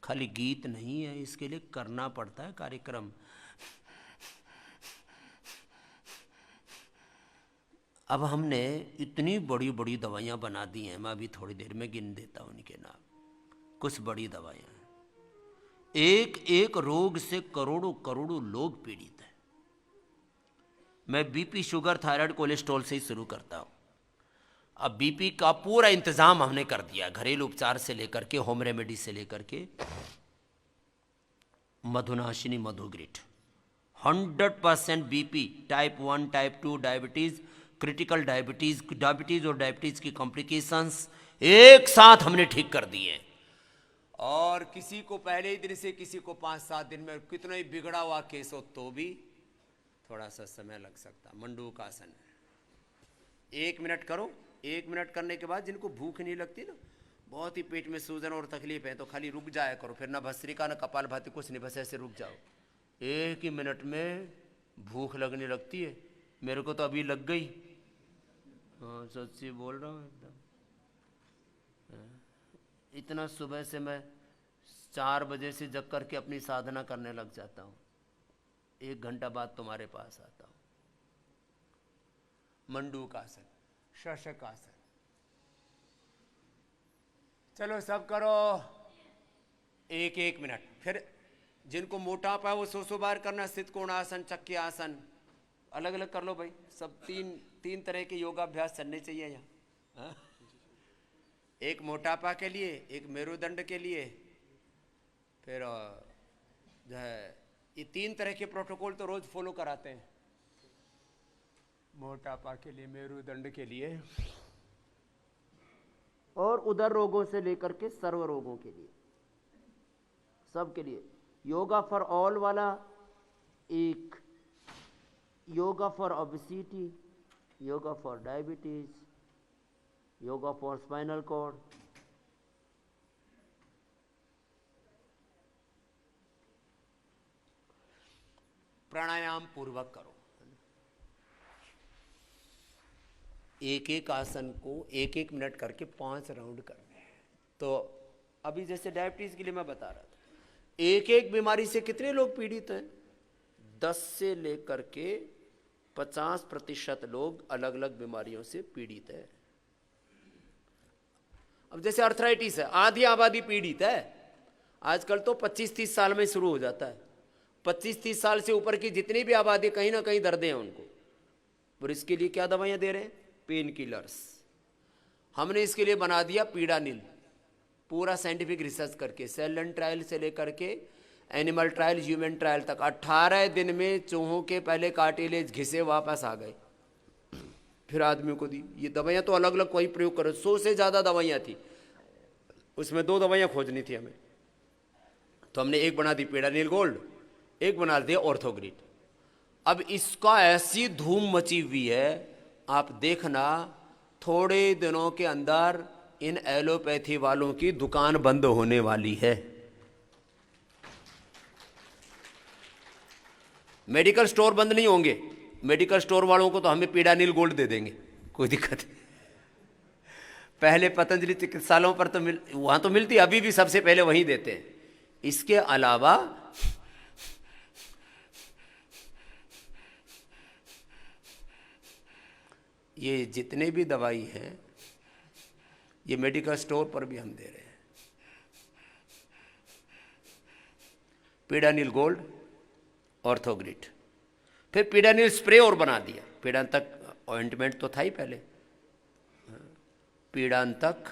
खाली गीत नहीं है, इसके लिए करना पड़ता है कार्यक्रम। अब हमने इतनी बड़ी बड़ी दवाइयाँ बना दी हैं, मैं अभी थोड़ी देर में गिन देता हूँ उनके नाम। कुछ बड़ी दवाइयाँ, एक एक रोग से करोड़ों करोड़ों लोग पीड़ित हैं। मैं बीपी, शुगर, थायराइड, कोलेस्ट्रॉल से ही शुरू करता हूँ। अब बीपी का पूरा इंतजाम हमने कर दिया, घरेलू उपचार से लेकर के, होम रेमेडी से लेकर के, Madhunashini मधुग्रिट, 100% BP, type 1, type 2 diabetes, critical diabetes, diabetes और डायबिटीज की कॉम्प्लिकेशंस एक साथ हमने ठीक कर दिए। और किसी को पहले ही दिन से, किसी को 5-7 दिन में, कितना ही बिगड़ा हुआ केस हो तो भी थोड़ा सा समय लग सकता। मंडूकासन 1 मिनट करो, 1 मिनट करने के बाद जिनको भूख नहीं लगती ना, बहुत ही पेट में सूजन और तकलीफ है, तो खाली रुक जाया करो, फिर ना भस्त्रिका ना कपालभाति कुछ नहीं, बस ऐसे रुक जाओ। 1 ही मिनट में भूख लगने लगती है। मेरे को तो अभी लग गई, हाँ सच्ची बोल रहा हूँ एकदम। इतना सुबह से मैं 4 बजे से जग करके अपनी साधना करने लग जाता हूँ, 1 घंटा बाद तुम्हारे पास आता हूँ। मंडूकासन, शशकासन, चलो सब करो 1-1 मिनट। फिर जिनको मोटापा है वो 100 बार करना, स्थित कोणासन, चक्की आसन, अलग अलग कर लो भाई, सब 3 तरह के योगाभ्यास चलने चाहिए यहाँ। एक मोटापा के लिए, एक मेरुदंड के लिए, फिर जो है ये 3 तरह के प्रोटोकॉल तो रोज फॉलो कराते हैं, मोटापा के लिए, मेरुदंड के लिए, और उदर रोगों से लेकर के सर्व रोगों के लिए, सब के लिए। योगा फॉर ऑल वाला एक, yoga for obesity, yoga for diabetes, yoga for spinal cord, प्राणायाम पूर्वक करो। एक एक आसन को 1-1 मिनट करके 5 राउंड करने हैं। तो अभी जैसे डायबिटीज के लिए मैं बता रहा था, एक बीमारी से कितने लोग पीड़ित हैं? 10 से लेकर के 50% लोग अलग अलग बीमारियों से पीड़ित है। अब जैसे अर्थराइटिस है, आधी आबादी पीड़ित है। आजकल तो 25-30 साल में शुरू हो जाता है। 25-30 साल से ऊपर की जितनी भी आबादी, कहीं ना कहीं दर्दें हैं उनको, और इसके लिए क्या दवाइयाँ दे रहे हैं? Pain killers. हमने इसके लिए बना दिया पीड़ानिल, पूरा साइंटिफिक रिसर्च करके, सेल लाइन ट्रायल से लेकर के एनिमल ट्रायल, ह्यूमन ट्रायल तक। 18 दिन में चूहों के पहले कार्टिलेज घिसे वापस आ गए, फिर आदमियों को दी। ये दवाइयाँ तो अलग अलग कोई प्रयोग करो, 100 से ज़्यादा दवाइयाँ थी, उसमें 2 दवाइयाँ खोजनी थी हमें, तो हमने एक बना दी पीड़ानिल गोल्ड, एक बना दिया ऑर्थोग्रिड। अब इसका ऐसी धूम मची हुई है, आप देखना थोड़े दिनों के अंदर इन एलोपैथी वालों की दुकान बंद होने वाली है। मेडिकल स्टोर बंद नहीं होंगे, मेडिकल स्टोर वालों को तो हमें पीड़ानिल गोल्ड दे देंगे, कोई दिक्कत नहीं। पहले पतंजलि चिकित्सालयों पर तो वहां तो मिलती, अभी भी सबसे पहले वहीं देते हैं। इसके अलावा ये जितने भी दवाई हैं, ये मेडिकल स्टोर पर भी हम दे रहे हैं। पीडानिल गोल्ड, ऑर्थोग्रिड, फिर पीडानिल स्प्रे और बना दिया। पीड़ांतक ऑइंटमेंट तो था ही पहले, पीड़ांतक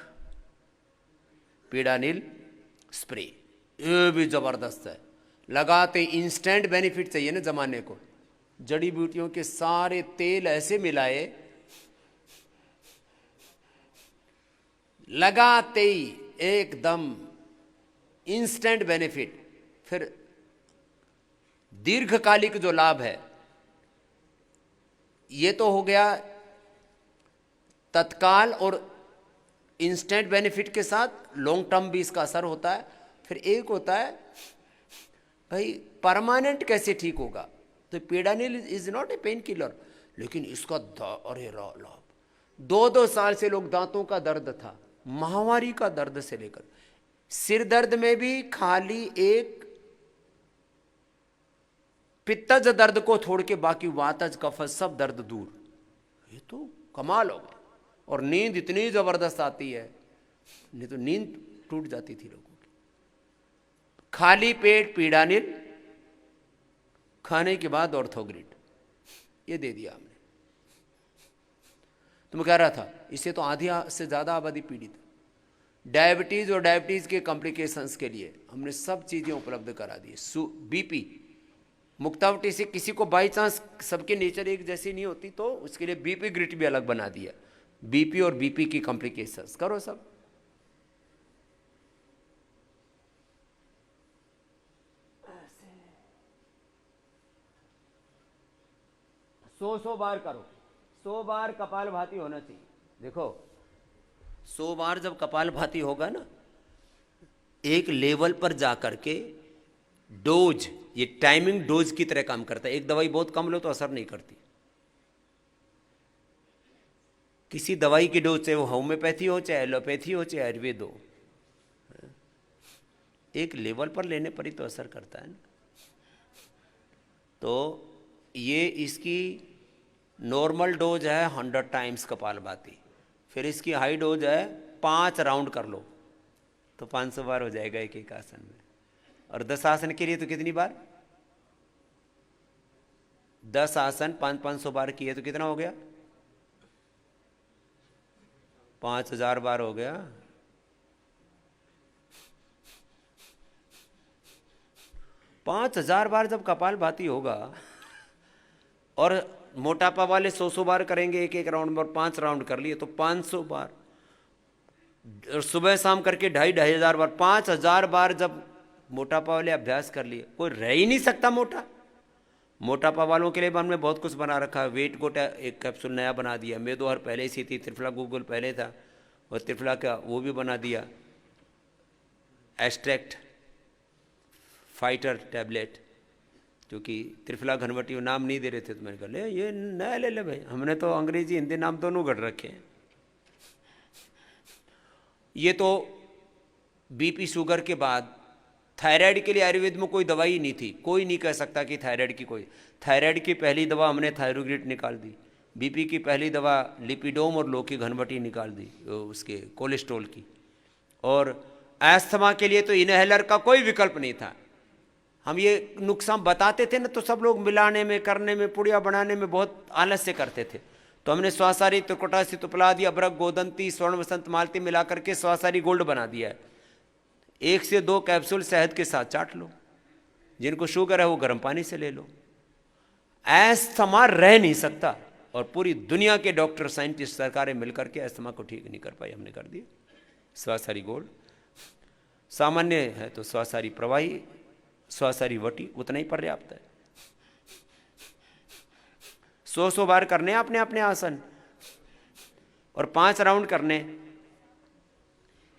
पीडानिल स्प्रे, ये भी जबरदस्त है। लगाते इंस्टेंट बेनिफिट चाहिए ना जमाने को, जड़ी बूटियों के सारे तेल ऐसे मिलाए, लगाते ही एकदम इंस्टेंट बेनिफिट। फिर दीर्घकालिक जो लाभ है, ये तो हो गया तत्काल और इंस्टेंट बेनिफिट के साथ लॉन्ग टर्म भी इसका असर होता है। फिर एक होता है भाई परमानेंट कैसे ठीक होगा, तो Peedanil is not a pain killer, लेकिन इसका अरे लाभ, 2-2 साल से लोग दांतों का दर्द था, माहवारी का दर्द से लेकर सिर दर्द में भी खाली एक पित्तज दर्द को छोड़ के बाकी वातज कफज सब दर्द दूर। ये तो कमाल हो गया। और नींद इतनी जबरदस्त आती है, नहीं तो नींद टूट जाती थी लोगों की। खाली पेट पीडानिल, खाने के बाद ऑर्थोग्रिड, ये दे दिया हमने। तो मैं कह रहा था इससे तो आधी से ज्यादा आबादी पीड़ित। डायबिटीज और डायबिटीज के कॉम्प्लिकेशंस के लिए हमने सब चीजें उपलब्ध करा दी। बीपी, मुक्तावटी से किसी को बाई चांस, सबके नेचर एक जैसी नहीं होती, तो उसके लिए बीपी ग्रिड भी अलग बना दिया। बीपी और बीपी की कॉम्प्लिकेशंस करो सब। सौ बार करो, 100 बार कपालभाति होना चाहिए। देखो 100 बार जब कपालभाति होगा ना, एक लेवल पर जाकर के डोज, ये टाइमिंग डोज की तरह काम करता है। एक दवाई बहुत कम लो तो असर नहीं करती। किसी दवाई की डोज, चाहे वो होम्योपैथी हो, चाहे एलोपैथी हो, चाहे आयुर्वेद हो, एक लेवल पर लेने पर ही तो असर करता है ना। तो ये इसकी नॉर्मल डोज है 100 टाइम्स कपालभाति, फिर इसकी हाई डोज है 5 राउंड कर लो तो 500 बार हो जाएगा एक एक आसन में। और 10 आसन के लिए तो कितनी बार, 10 आसन 500 बार किए तो कितना हो गया, 5000 बार हो गया। पांच 5000 बार जब कपालभाति होगा और मोटापा वाले 100 बार करेंगे एक एक राउंड में, और 5 राउंड कर लिए तो 500 बार, और सुबह शाम करके 2500 बार, 5000 बार जब मोटापा वाले अभ्यास कर लिए, कोई रह ही नहीं सकता मोटा। मोटापा वालों के लिए हमने बहुत कुछ बना रखा है। वेट गोटा एक कैप्सूल नया बना दिया, मेदोहर पहले से थी, त्रिफला गूगल पहले था, और त्रिफला का वो भी बना दिया, एस्ट्रैक्ट फाइटर टैबलेट, क्योंकि त्रिफला घनवटी नाम नहीं दे रहे थे, तो मैंने कहा ले ये नया ले ले भाई, हमने तो अंग्रेजी हिंदी नाम दोनों गढ़ रखे हैं। ये तो बीपी शुगर के बाद। थायराइड के लिए आयुर्वेद में कोई दवाई नहीं थी, कोई नहीं कह सकता कि थायराइड की कोई। थायराइड की पहली दवा हमने थायरोग्रिड निकाल दी, बीपी की पहली दवा लिपिडोम और लो की घनवटी निकाल दी उसके कोलेस्ट्रॉल की, और एस्थमा के लिए तो इनहेलर का कोई विकल्प नहीं था। हम ये नुकसान बताते थे ना, तो सब लोग मिलाने में, करने में, पुड़िया बनाने में बहुत आलस्य करते थे। तो हमने स्वासारी, त्रिकुटासी, तुपलादी, अभ्रक, गोदंती, स्वर्ण वसंत, मालती मिला करके स्वासारी गोल्ड बना दिया है। 1 से 2 कैप्सूल शहद के साथ चाट लो, जिनको शुगर है वो गर्म पानी से ले लो। एस्थमा रह नहीं सकता, और पूरी दुनिया के डॉक्टर, साइंटिस्ट, सरकारें मिलकर के एस्थमा को ठीक नहीं कर पाई, हमने कर दिया स्वासारी गोल्ड। सामान्य है तो स्वासारी प्रवाही, स्वासारी वटी उतना ही पर्याप्त है। 100 बार करने अपने अपने आसन, और 5 राउंड करने।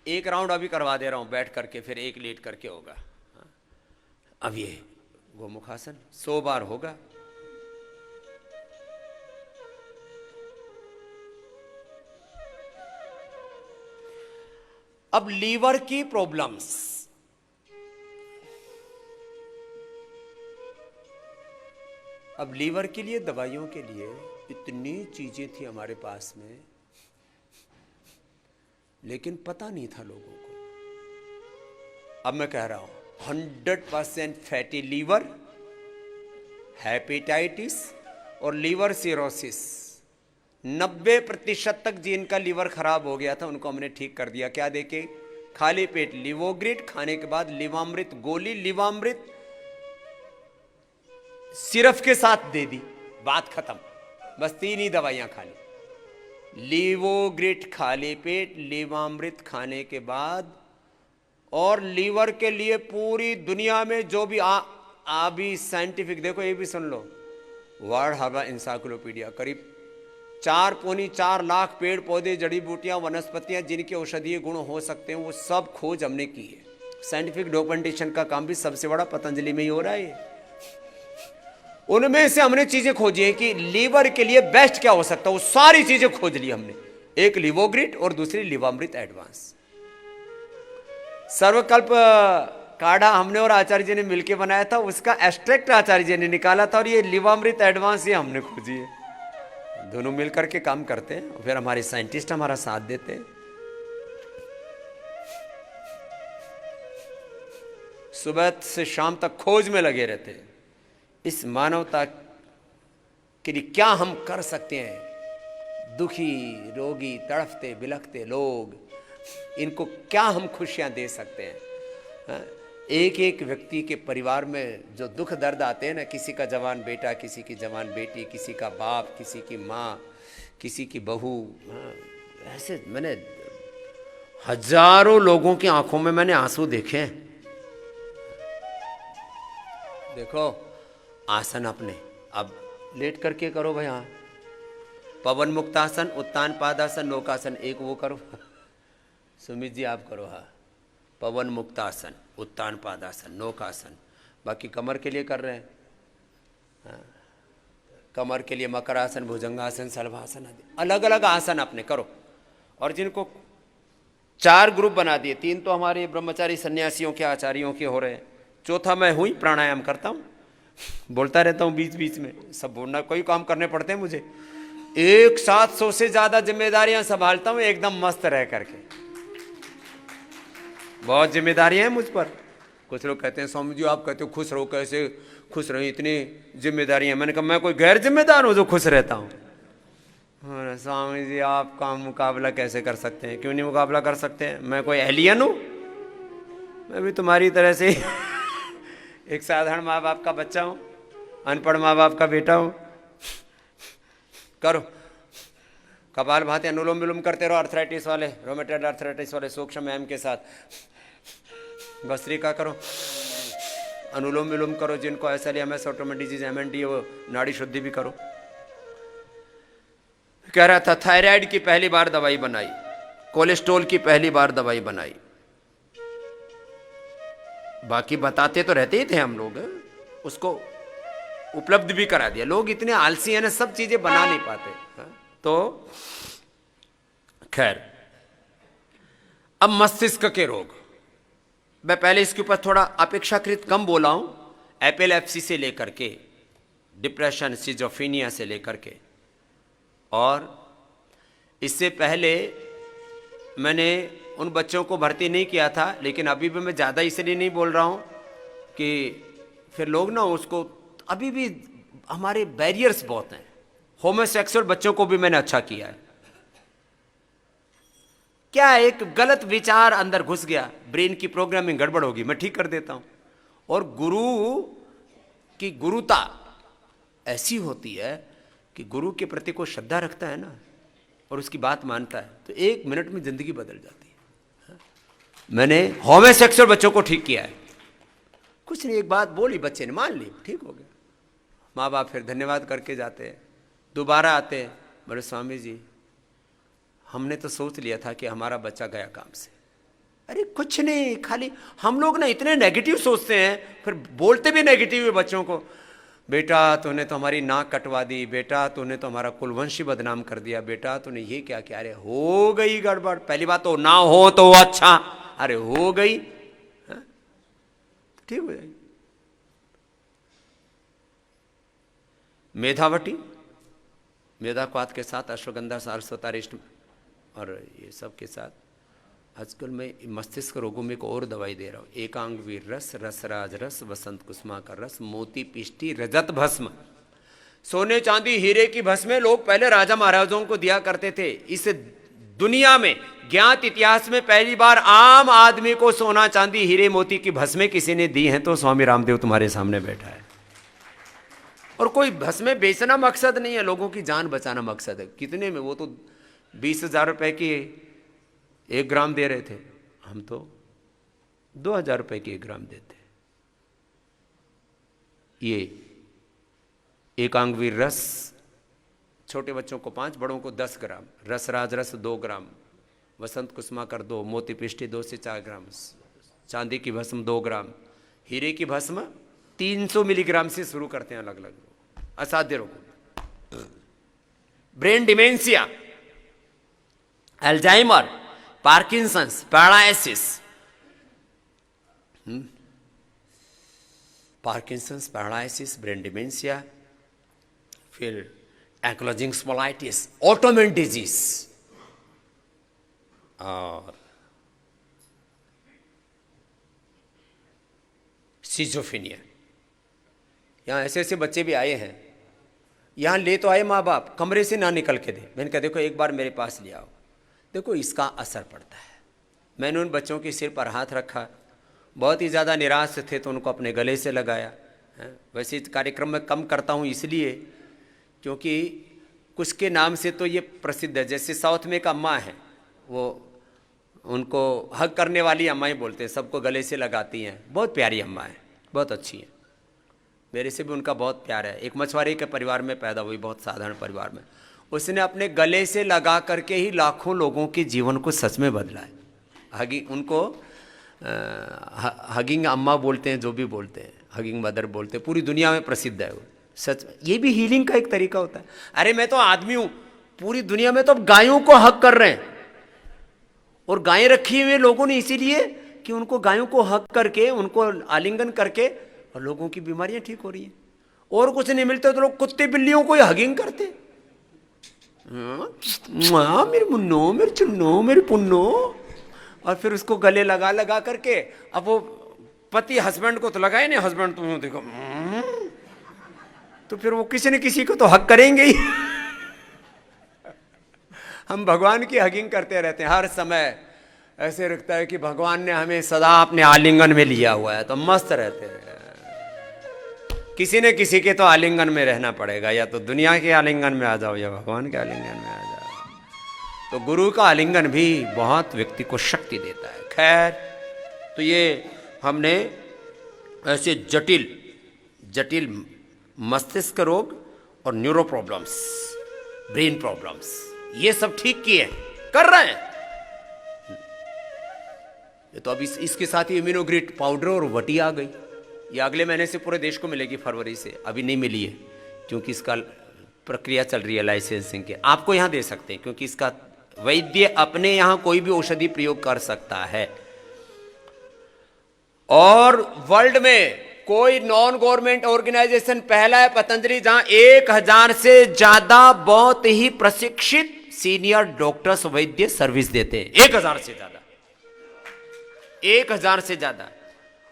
एक राउंड अभी करवा दे रहा हूं बैठ करके, फिर एक लेट करके होगा। अब ये गोमुखासन 100 बार होगा। अब लीवर की प्रॉब्लम्स, अब लीवर के लिए दवाइयों के लिए इतनी चीजें थी हमारे पास में, लेकिन पता नहीं था लोगों को। अब मैं कह रहा हूं 100% फैटी लीवर, हेपेटाइटिस और लीवर सिरोसिस। 90% तक जिनका लीवर खराब हो गया था उनको हमने ठीक कर दिया। क्या देके? खाली पेट लिवोग्रिड, खाने के बाद लिवामृत गोली, लिवामृत सिरफ के साथ दे दी, बात खत्म। बस 3 ही दवाइयां खाली, लिवोग्रिड खाली पेट, लिवामृत खाने के बाद। और लीवर के लिए पूरी दुनिया में जो भी अभी साइंटिफिक, देखो ये भी सुन लो, वर्ल्ड हर्बल इंसाइक्लोपीडिया, करीब 4.4 लाख पेड़ पौधे, जड़ी बूटियां, वनस्पतियां जिनके औषधीय गुण हो सकते हैं, वो सब खोज हमने की है। साइंटिफिक डॉक्यूमेंटेशन का काम भी सबसे बड़ा पतंजलि में ही हो रहा है। उनमें से हमने चीजें खोजी है कि लीवर के लिए बेस्ट क्या हो सकता है, वो सारी चीजें खोज ली हमने। एक लिवोग्रिड और दूसरी लिवामृत एडवांस। सर्वकल्प काढ़ा हमने और आचार्य जी ने मिलकर बनाया था, उसका एक्सट्रैक्ट आचार्य जी ने निकाला था, और ये लिवामृत एडवांस ये हमने खोजी है। दोनों मिलकर के काम करते हैं और फिर हमारे साइंटिस्ट हमारा साथ देते हैं। सुबह से शाम तक खोज में लगे रहते हैं। इस मानवता के लिए क्या हम कर सकते हैं? दुखी, रोगी, तड़फते बिलखते लोग, इनको क्या हम खुशियां दे सकते हैं? एक एक व्यक्ति के परिवार में जो दुख दर्द आते हैं ना, किसी का जवान बेटा, किसी की जवान बेटी, किसी का बाप, किसी की माँ, किसी की बहू, ऐसे मैंने हजारों लोगों की आंखों में मैंने आंसू देखे हैं। देखो आसन अपने अब लेट करके करो भाई। हाँ, पवन मुक्तासन, उत्तान पादासन, नौकासन, एक वो करो। सुमित जी आप करो। हाँ, पवन मुक्तासन, उत्तान पादासन, नौकासन। बाकी कमर के लिए कर रहे हैं। हाँ, कमर के लिए मकरासन, भुजंगासन, शलभासन आदि अलग अलग आसन अपने करो। और जिनको 4 ग्रुप बना दिए, 3 तो हमारे ब्रह्मचारी सन्यासियों के आचार्यों के हो रहे हैं, चौथा मैं हुई प्राणायाम करता हूँ, बोलता रहता हूँ बीच बीच में। सब बोलना, कोई काम करने पड़ते हैं मुझे। एक साथ 100 से ज्यादा जिम्मेदारियां संभालता हूँ एकदम मस्त रह करके। बहुत जिम्मेदारियां हैं मुझ पर। कुछ लोग कहते हैं स्वामी जी आप कहते हो खुश रहो, कैसे खुश रहो, इतनी जिम्मेदारियां। मैंने कहा मैं कोई गैर जिम्मेदार हूं जो खुश रहता हूँ? स्वामी जी आपका मुकाबला कैसे कर सकते हैं? क्यों नहीं मुकाबला कर सकते हैं? मैं कोई एलियन हूँ? मैं भी तुम्हारी तरह से एक साधारण माँ बाप का बच्चा हूँ, अनपढ़ माँ बाप का बेटा हूँ। करो कपाल भाती, अनुलोम विलोम करते रहो। अर्थराइटिस वाले, रोमेटॉइड अर्थराइटिस वाले सूक्ष्म व्यायाम के साथ भस्त्रिका करो, अनुलोम विलोम करो। जिनको SLEMS, ऑटोमेन डिजीज, MND, वो नाड़ी शुद्धि भी करो। कह रहा था थायराइड की पहली बार दवाई बनाई, कोलेस्ट्रॉल की पहली बार दवाई बनाई। बाकी बताते तो रहते ही थे हम लोग, उसको उपलब्ध भी करा दिया। लोग इतने आलसी हैं ना, सब चीजें बना नहीं पाते। तो खैर, अब मस्तिष्क के रोग, मैं पहले इसके ऊपर थोड़ा अपेक्षाकृत कम बोला हूं। एपिलेप्सी से लेकर के डिप्रेशन, सिजोफ्रेनिया से लेकर के, और इससे पहले मैंने उन बच्चों को भर्ती नहीं किया था, लेकिन अभी भी मैं ज़्यादा इसलिए नहीं बोल रहा हूँ कि फिर लोग ना उसको, अभी भी हमारे बैरियर्स बहुत हैं। होमोसेक्सुअल बच्चों को भी मैंने अच्छा किया है। क्या एक गलत विचार अंदर घुस गया, ब्रेन की प्रोग्रामिंग गड़बड़ होगी, मैं ठीक कर देता हूँ। और गुरु की गुरुता ऐसी होती है कि गुरु के प्रति कोई श्रद्धा रखता है ना और उसकी बात मानता है तो 1 मिनट में जिंदगी बदल जाती है। मैंने होमोसेक्सुअल बच्चों को ठीक किया है। कुछ नहीं, एक बात बोली, बच्चे ने मान ली, ठीक हो गया। माँ बाप फिर धन्यवाद करके जाते हैं, दोबारा आते हैं, बोले स्वामी जी हमने तो सोच लिया था कि हमारा बच्चा गया काम से। अरे कुछ नहीं, खाली हम लोग ना इतने नेगेटिव सोचते हैं, फिर बोलते भी नेगेटिव है बच्चों को। बेटा तूने तो हमारी नाक कटवा दी, बेटा तूने तो हमारा कुलवंशी बदनाम कर दिया, बेटा तूने ये क्या किया। अरे हो गई गड़बड़। पहली बात तो ना हो तो अच्छा, अरे हो गई, ठीक हो जाएगी। मेधावटी, मेधाक्वात के साथ अश्वगंधा, सारस्वता, रेशम और ये सब के साथ आजकल मैं मस्तिष्क रोगों में एक और दवाई दे रहा हूँ, एकांग वीर रस, रसराज रस, वसंत कुसुमा का रस, मोती पिष्टी, रजत भस्म। सोने चांदी हीरे की भस्में लोग पहले राजा महाराजाओं को दिया करते थे। इस दुनिया में ज्ञात इतिहास में पहली बार आम आदमी को सोना चांदी हीरे मोती की भस्में किसी ने दी हैं तो स्वामी रामदेव तुम्हारे सामने बैठा है। और कोई भस्में बेचना मकसद नहीं है, लोगों की जान बचाना मकसद है। कितने में? वो तो 20,000 रुपए की 1 ग्राम दे रहे थे, हम तो 2,000 रुपए की 1 ग्राम देते। ये एकांगवीर रस छोटे बच्चों को 5, बड़ों को 10 ग्राम, रसराज रस 2 ग्राम, वसंत कुसुमाकर 2, मोती पिष्टी 2 से 4 ग्राम, चांदी की भस्म 2 ग्राम, हीरे की भस्म 300 मिलीग्राम से शुरू करते हैं अलग अलग लोग। असाध्य रोग, brain dementia, Alzheimer, Parkinson's, paralysis, Parkinson's, paralysis, brain dementia, फिर एंक्लोजिंग स्पॉलाइटिस, ऑटोइम्यून डिजीज और सिजोफेनिया। यहाँ ऐसे ऐसे बच्चे भी आए हैं, यहाँ ले तो आए माँ बाप, कमरे से ना निकल के दे। मैंने कहा देखो एक बार मेरे पास ले आओ, देखो इसका असर पड़ता है। मैंने उन बच्चों के सिर पर हाथ रखा, बहुत ही ज़्यादा निराश थे तो उनको अपने गले से लगाया। वैसे इस कार्यक्रम में कम करता हूँ इसलिए क्योंकि कुछ के नाम से तो ये प्रसिद्ध है। जैसे साउथ में एक अम्मा है, वो उनको हग करने वाली अम्मा ही बोलते हैं, सबको गले से लगाती हैं। बहुत प्यारी अम्मा है, बहुत अच्छी है, मेरे से भी उनका बहुत प्यार है। एक मछुआरे के परिवार में पैदा हुई, बहुत साधारण परिवार में। उसने अपने गले से लगा करके ही लाखों लोगों के जीवन को सच में बदला है। हगिंग, उनको हगिंग अम्मा बोलते हैं, जो भी बोलते हैं, हगिंग मदर बोलते हैं, पूरी दुनिया में प्रसिद्ध है वो। सच में ये भी हीलिंग का एक तरीका होता है। अरे मैं तो आदमी हूँ, पूरी दुनिया में तो अब गायों को हक कर रहे हैं, और गायें रखी हुई लोगों ने इसीलिए कि उनको गायों को हक करके, उनको आलिंगन करके, और लोगों की बीमारियां ठीक हो रही हैं। और कुछ नहीं मिलता तो लोग कुत्ते बिल्लियों को ही हगिंग करते, मेरे मुन्नो, मेरे चुन्नो, मेरे पुन्नो, और फिर उसको गले लगा लगा करके। अब वो पति हस्बैंड को तो लगाए नहीं, हस्बैंड तो देखो, तो फिर वो किसी न किसी को तो हक करेंगे ही। हम भगवान की हगिंग करते रहते हैं हर समय। ऐसे लगता है कि भगवान ने हमें सदा अपने आलिंगन में लिया हुआ है, तो मस्त रहते हैं। किसी न किसी के तो आलिंगन में रहना पड़ेगा, या तो दुनिया के आलिंगन में आ जाओ या भगवान के आलिंगन में आ जाओ। तो गुरु का आलिंगन भी बहुत व्यक्ति को शक्ति देता है। खैर, तो ये हमने ऐसे जटिल जटिल मस्तिष्क रोग और न्यूरो प्रॉब्लम्स, ब्रेन प्रॉब्लम्स, ये सब ठीक किए, कर रहे हैं। ये तो अब इसके साथ ही इम्यूनोग्रिड पाउडर और वटी आ गई। ये अगले महीने से पूरे देश को मिलेगी, फरवरी से। अभी नहीं मिली है क्योंकि इसका प्रक्रिया चल रही है लाइसेंसिंग के। आपको यहाँ दे सकते हैं क्योंकि इसका वैद्य अपने यहाँ कोई भी औषधि प्रयोग कर सकता है। और वर्ल्ड में कोई नॉन गवर्नमेंट ऑर्गेनाइजेशन पहला है पतंजलि, जहां 1000 से ज्यादा बहुत ही प्रशिक्षित सीनियर डॉक्टर्स वैद्य सर्विस देते हैं। 1000 से ज्यादा, 1000 से ज्यादा।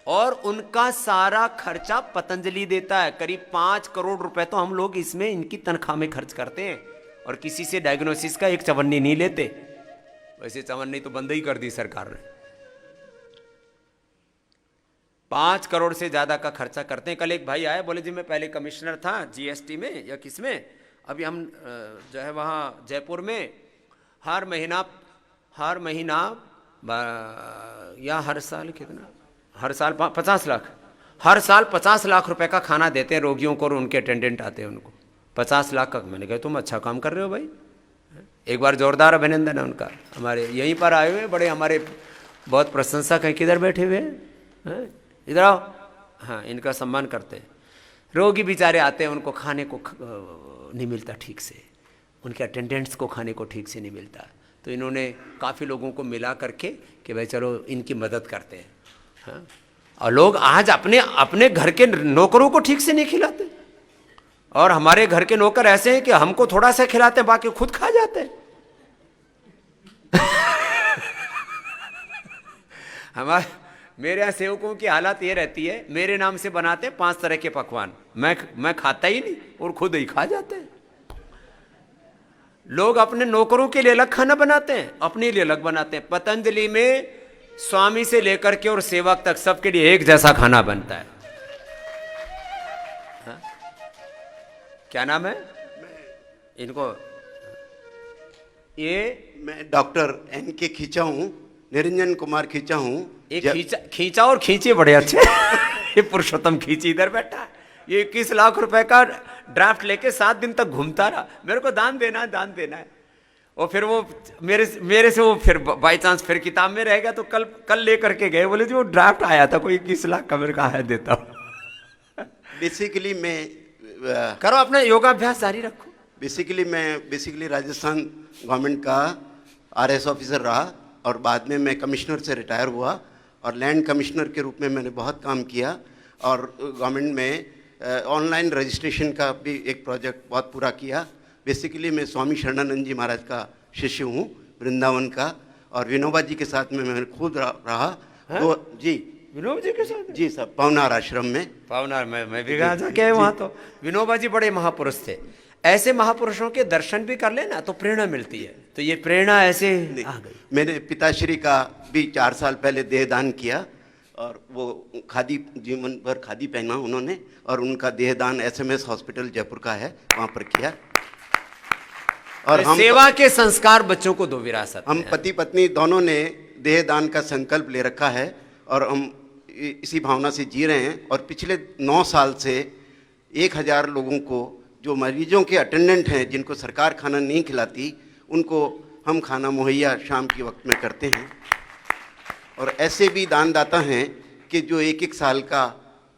और उनका सारा खर्चा पतंजलि देता है। करीब 5 करोड़ रुपए तो हम लोग इसमें इनकी तनख्वाह में खर्च करते हैं, और किसी से डायग्नोसिस का एक चवन्नी नहीं लेते। वैसे चवन्नी तो बंद ही कर दी सरकार ने। 5 करोड़ से ज्यादा का खर्चा करते हैं। कल एक भाई आए, बोले जी मैं पहले कमिश्नर था जीएसटी में या किस में, अभी हम जो है वहाँ जयपुर में हर महीना या हर साल कितना, हर साल 50 लाख, हर साल 50 लाख रुपए का खाना देते हैं रोगियों को, और उनके अटेंडेंट आते हैं उनको 50 लाख का। मैंने कहा तुम अच्छा काम कर रहे हो भाई, एक बार जोरदार अभिनंदन है उनका। हमारे यहीं पर आए हुए बड़े हमारे बहुत प्रशंसक हैं, किधर बैठे हुए हैं, इधर आओ। हाँ, इनका सम्मान करते हैं। रोगी बेचारे आते हैं, उनको खाने को नहीं मिलता ठीक से, उनके अटेंडेंट्स को खाने को ठीक से नहीं मिलता, तो इन्होंने काफ़ी लोगों को मिला करके कि भाई चलो इनकी मदद करते हैं। हाँ, और लोग आज अपने घर के नौकरों को ठीक से नहीं खिलाते, और हमारे घर के नौकर ऐसे हैं कि हमको थोड़ा सा खिलाते हैं, बाकी खुद खा जाते हैं। हमारे मेरे यहाँ सेवकों की हालत ये रहती है, मेरे नाम से बनाते हैं 5 तरह के पकवान, मैं खाता ही नहीं और खुद ही खा जाते हैं। लोग अपने नौकरों के लिए अलग खाना बनाते हैं, अपने लिए अलग बनाते हैं। पतंजलि में स्वामी से लेकर के और सेवक तक सबके लिए एक जैसा खाना बनता है। हाँ? क्या नाम है इनको? ये मैं डॉक्टर NK खींचा हूँ, निरंजन कुमार खींचा हूँ। एक खींचा और खींचे बड़े अच्छे। ये पुरुषोत्तम खींची इधर बैठा है, ये 21 लाख रुपए का ड्राफ्ट लेके 7 दिन तक घूमता रहा, मेरे को दान देना है, दान देना है। और फिर वो मेरे से वो फिर बाई चांस फिर किताब में रहेगा तो कल लेकर के गए, बोले जी वो ड्राफ्ट आया था कोई 21 लाख का, मेरे कहा है देता हूँ। बेसिकली मैं करो अपना योगाभ्यास जारी रखो। बेसिकली राजस्थान गवर्नमेंट का RS ऑफिसर रहा और बाद में मैं कमिश्नर से रिटायर हुआ और लैंड कमिश्नर के रूप में मैंने बहुत काम किया और गवर्नमेंट में ऑनलाइन रजिस्ट्रेशन का भी एक प्रोजेक्ट बहुत पूरा किया। बेसिकली मैं स्वामी शरणानंद जी महाराज का शिष्य हूँ, वृंदावन का, और विनोबा जी के साथ में मैं खुद रहा। तो जी विनोबा जी के साथ जी सब पावनार आश्रम में। पावनार मैं भी गया जाके वहाँ, तो विनोबा जी बड़े महापुरुष थे। ऐसे महापुरुषों के दर्शन भी कर लेना तो प्रेरणा मिलती है। तो ये प्रेरणा ऐसे आ गई। मैंने पिताश्री का भी 4 साल पहले देहदान किया और वो खादी, जीवन भर खादी पहना उन्होंने, और उनका देहदान SMS हॉस्पिटल जयपुर का है, वहाँ पर किया। और हम सेवा के संस्कार बच्चों को दो विरासत। हम पति पत्नी दोनों ने देहदान का संकल्प ले रखा है और हम इसी भावना से जी रहे हैं। और पिछले 9 साल से 1000 लोगों को, जो मरीजों के अटेंडेंट हैं जिनको सरकार खाना नहीं खिलाती, उनको हम खाना मुहैया शाम के वक्त में करते हैं। और ऐसे भी दानदाता हैं कि जो 1-1 साल का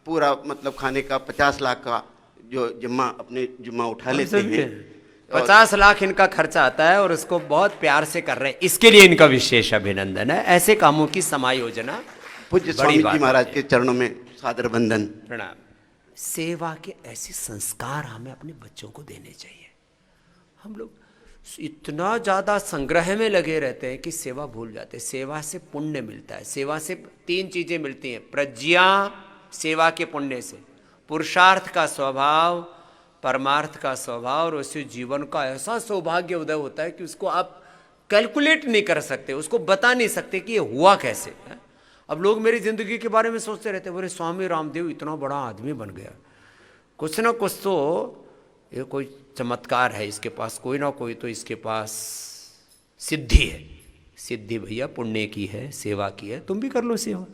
पूरा मतलब खाने का 50 लाख का जो जिम्मा उठा लेते हैं। 50 लाख इनका खर्चा आता है और उसको बहुत प्यार से कर रहे हैं, इसके लिए इनका विशेष अभिनंदन है। ऐसे कामों की समायोजना पूज्य स्वामी जी महाराज के चरणों में सादर वंदन प्रणाम। सेवा के ऐसे संस्कार हमें अपने बच्चों को देने चाहिए। हम लोग इतना ज़्यादा संग्रह में लगे रहते हैं कि सेवा भूल जाते हैं। सेवा से पुण्य मिलता है। सेवा से 3 चीज़ें मिलती हैं। प्रज्ञा सेवा के पुण्य से, पुरुषार्थ का स्वभाव, परमार्थ का स्वभाव, और उससे जीवन का ऐसा सौभाग्य उदय होता है कि उसको आप कैलकुलेट नहीं कर सकते, उसको बता नहीं सकते कि ये हुआ कैसे है। अब लोग मेरी ज़िंदगी के बारे में सोचते रहते हैं, बोले स्वामी रामदेव इतना बड़ा आदमी बन गया, कुछ ना कुछ तो ये कोई चमत्कार है इसके पास, कोई ना कोई तो इसके पास सिद्धि है। सिद्धि भैया पुण्य की है, सेवा की है। तुम भी कर लो सेवा,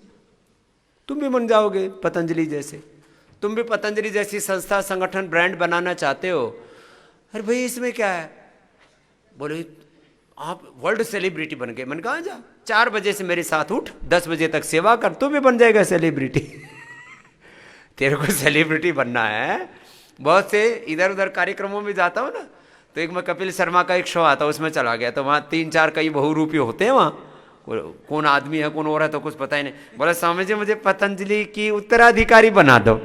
तुम भी बन जाओगे पतंजलि जैसे। तुम भी पतंजलि जैसी संस्था, संगठन, ब्रांड बनाना चाहते हो। अरे भाई इसमें क्या है? बोले आप वर्ल्ड सेलिब्रिटी बन गए। मैंने कहा जा 4 बजे से मेरे साथ उठ, 10 बजे तक सेवा कर, तू भी बन जाएगा सेलिब्रिटी। तेरे को सेलिब्रिटी बनना है। बहुत से इधर उधर कार्यक्रमों में जाता हूँ ना, तो एक मैं कपिल शर्मा का एक शो आता है, उसमें चला गया। तो वहाँ 3-4 कई बहुरूपी होते हैं। वहाँ कौन आदमी है कौन हो रहा है तो कुछ पता ही नहीं। बोला स्वामी जी मुझे पतंजलि की उत्तराधिकारी बना दो।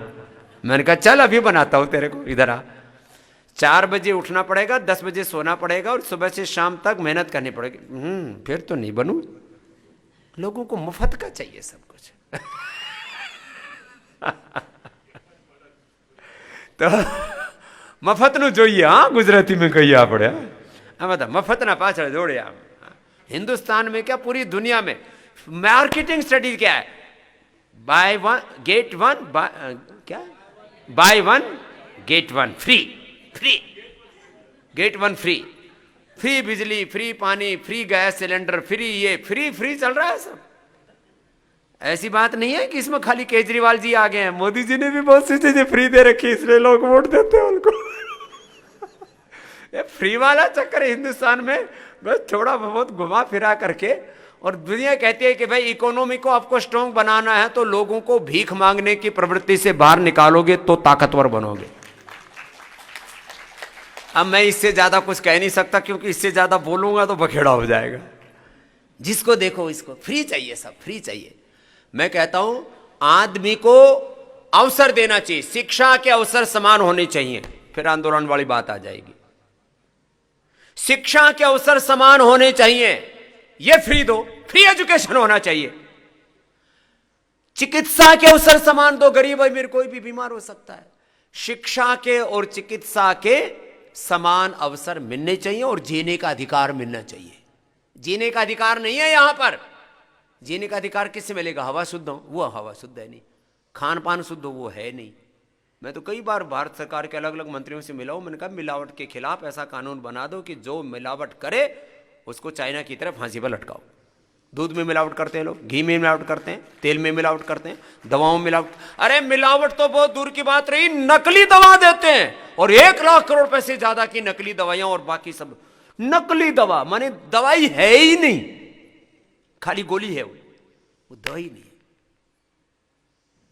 मैंने कहा चल अभी बनाता हूँ तेरे को, इधर आ। 4 बजे उठना पड़ेगा, 10 बजे सोना पड़ेगा और सुबह से शाम तक मेहनत करनी पड़ेगी। फिर तो नहीं बनूं। लोगों को मुफ्त का चाहिए सब कुछ। तो मफत नु જોઈએ। हाँ गुजराती में कही આપણે बता मफत ना पाछળ दौड़े। हिंदुस्तान में क्या पूरी दुनिया में मार्केटिंग स्टडी क्या है? बाय 1 गेट 1, क्या buy 1 get 1 free. Free get 1 free. Free बिजली, फ्री पानी, फ्री गैस सिलेंडर, फ्री ये फ्री चल रहा है सब। ऐसी बात नहीं है कि इसमें खाली केजरीवाल जी आ गए हैं। मोदी जी ने भी बहुत सी चीजें फ्री दे रखी, इसलिए लोग वोट देते हैं उनको। ये फ्री वाला चक्कर हिंदुस्तान में बस थोड़ा बहुत घुमा फिरा करके। और दुनिया कहती है कि भाई इकोनॉमी को आपको स्ट्रॉन्ग बनाना है तो लोगों को भीख मांगने की प्रवृत्ति से बाहर निकालोगे तो ताकतवर बनोगे। अब मैं इससे ज्यादा कुछ कह नहीं सकता, क्योंकि इससे ज्यादा बोलूंगा तो बखेड़ा हो जाएगा। जिसको देखो इसको फ्री चाहिए, सब फ्री चाहिए। मैं कहता हूं आदमी को अवसर देना चाहिए, शिक्षा के अवसर समान होने चाहिए। फिर आंदोलन वाली बात आ जाएगी। शिक्षा के अवसर समान होने चाहिए, ये फ्री दो, फ्री एजुकेशन होना चाहिए। चिकित्सा के अवसर समान दो, गरीब अमीर कोई भी बीमार हो सकता है। शिक्षा के और चिकित्सा के समान अवसर मिलने चाहिए और जीने का अधिकार मिलना चाहिए। जीने का अधिकार नहीं है यहां पर। जीने का अधिकार किससे मिलेगा? हवा शुद्ध हो, वो हवा शुद्ध है नहीं। खान पान शुद्ध हो, वो है नहीं। मैं तो कई बार भारत सरकार के अलग अलग मंत्रियों से मिला हूं, मैंने कहा मिलावट के खिलाफ ऐसा कानून बना दो कि जो मिलावट करे उसको चाइना की तरह फांसी पर लटकाओ। दूध में मिलावट करते हैं लोग, घी में मिलावट करते हैं, तेल में मिलावट करते हैं, दवाओं में मिलावट। अरे मिलावट तो बहुत दूर की बात रही, नकली दवा देते हैं और 1 लाख करोड़ पैसे ज्यादा की नकली दवाइयां और बाकी सब नकली दवा, माने दवाई है ही नहीं, खाली गोली है वो दवाई नहीं है।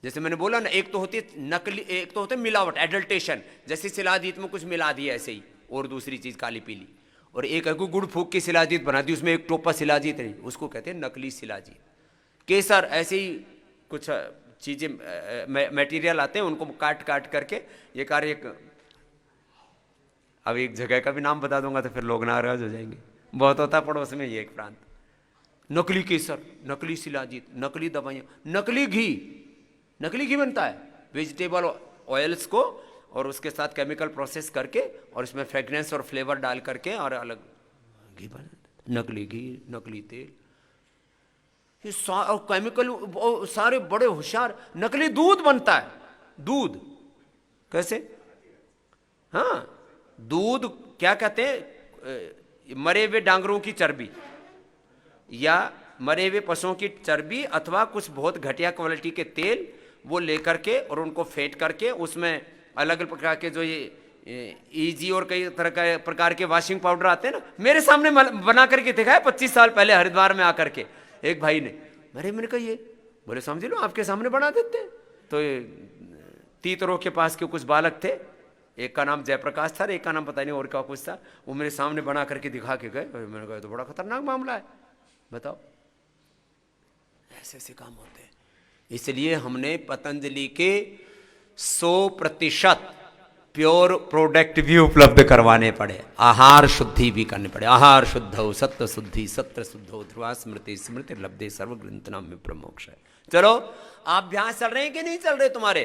जैसे मैंने बोला ना, एक तो होती है नकली, एक तो होता है मिलावट, एडल्टेशन, जैसे शिलाजीत में कुछ मिला दिया ऐसे ही और दूसरी चीज काली पीली, और एक है गुड़ फूक की शिलाजीत बना दी, उसमें एक टोपा शिलाजीत नहीं, उसको कहते हैं नकली शिलाजीत। केसर, ऐसे ही कुछ चीजें मटेरियल आते हैं, उनको काट काट करके ये कार्य। अब एक जगह का भी नाम बता दूंगा तो फिर लोग नाराज हो जाएंगे, बहुत होता पड़ोस में ये एक प्रांत। नकली केसर, नकली शिलाजीत, नकली दवाइयाँ, नकली घी। नकली घी बनता है वेजिटेबल ऑयल्स को और उसके साथ केमिकल प्रोसेस करके और इसमें फ्रेग्रेंस और फ्लेवर डाल करके और अलग घी बना। नकली घी, नकली तेल, ये केमिकल सारे बड़े होशियार। नकली दूध बनता है। दूध कैसे? हाँ, दूध क्या कहते हैं? मरे हुए डांगरों की चर्बी या मरे हुए पशुओं की चर्बी अथवा कुछ बहुत घटिया क्वालिटी के तेल, वो लेकर के और उनको फेंट करके उसमें अलग अलग प्रकार के जो ये ईजी और कई तरह के प्रकार के वॉशिंग पाउडर आते हैं ना, मेरे सामने बना करके दिखाया 25 साल पहले हरिद्वार में आकर के एक भाई ने। मैंने कहा ये, बोले समझ लो आपके सामने बना देते हैं। तो ये तीतरों के पास के कुछ बालक थे, एक का नाम जयप्रकाश था, एक का नाम पता नहीं और क्या कुछ था, वो मेरे सामने बना करके दिखा के गए। मैंने कहा तो बड़ा खतरनाक मामला है, बताओ। ऐसे ऐसे काम होते हैं। इसलिए हमने पतंजलि के 100% प्योर प्रोडक्ट भी उपलब्ध करवाने पड़े, आहार शुद्धि भी करने पड़े। आहार शुद्ध हो, सत्य शुद्धि, सत्र शुद्ध हो, ध्रुवा स्मृति स्मृति लब्धे सर्व ग्रंथनाम में प्रमोक्ष है। चलो, आप अभ्यास चल रहे हैं कि नहीं चल रहे तुम्हारे?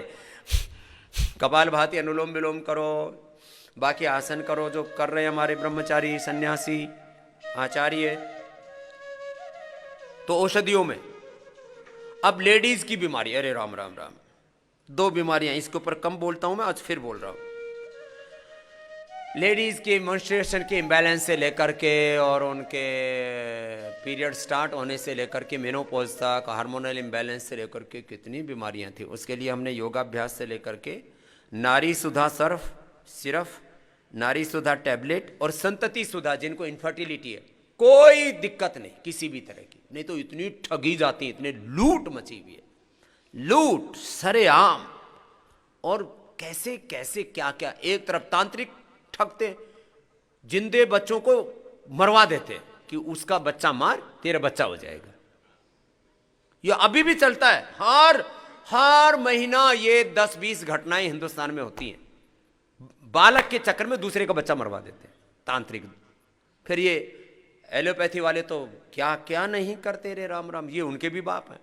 कपाल भाती, अनुलोम विलोम करो, बाकी आसन करो जो कर रहे हैं हमारे ब्रह्मचारी, सन्यासी, आचार्य। तो औषधियों में अब लेडीज की बीमारी, अरे राम राम राम, 2 बीमारियां, इसके ऊपर कम बोलता हूं मैं, आज फिर बोल रहा हूं। लेडीज के मेंस्ट्रुएशन के इम्बैलेंस से लेकर के और उनके पीरियड स्टार्ट होने से लेकर के मेनोपॉज तक, हार्मोनल इम्बैलेंस से लेकर के कितनी बीमारियां थी। उसके लिए हमने योगाभ्यास से लेकर के नारी सुधा सर्फ सिर्फ, नारी सुधा टैबलेट और संतति सुधा, जिनको इनफर्टिलिटी है, कोई दिक्कत नहीं किसी भी तरह की। नहीं तो इतनी ठगी जाती है, इतने लूट मची हुई है, लूट सरेआम। और कैसे कैसे क्या क्या, एक तरफ तांत्रिक ठगते, जिंदे बच्चों को मरवा देते कि उसका बच्चा मार, तेरा बच्चा हो जाएगा। ये अभी भी चलता है, हर महीना ये 10-20 घटनाएं हिंदुस्तान में होती हैं। बालक के चक्कर में दूसरे का बच्चा मरवा देते हैं तांत्रिक। फिर ये एलोपैथी वाले तो क्या क्या नहीं करते रे राम राम, ये उनके भी बाप हैं।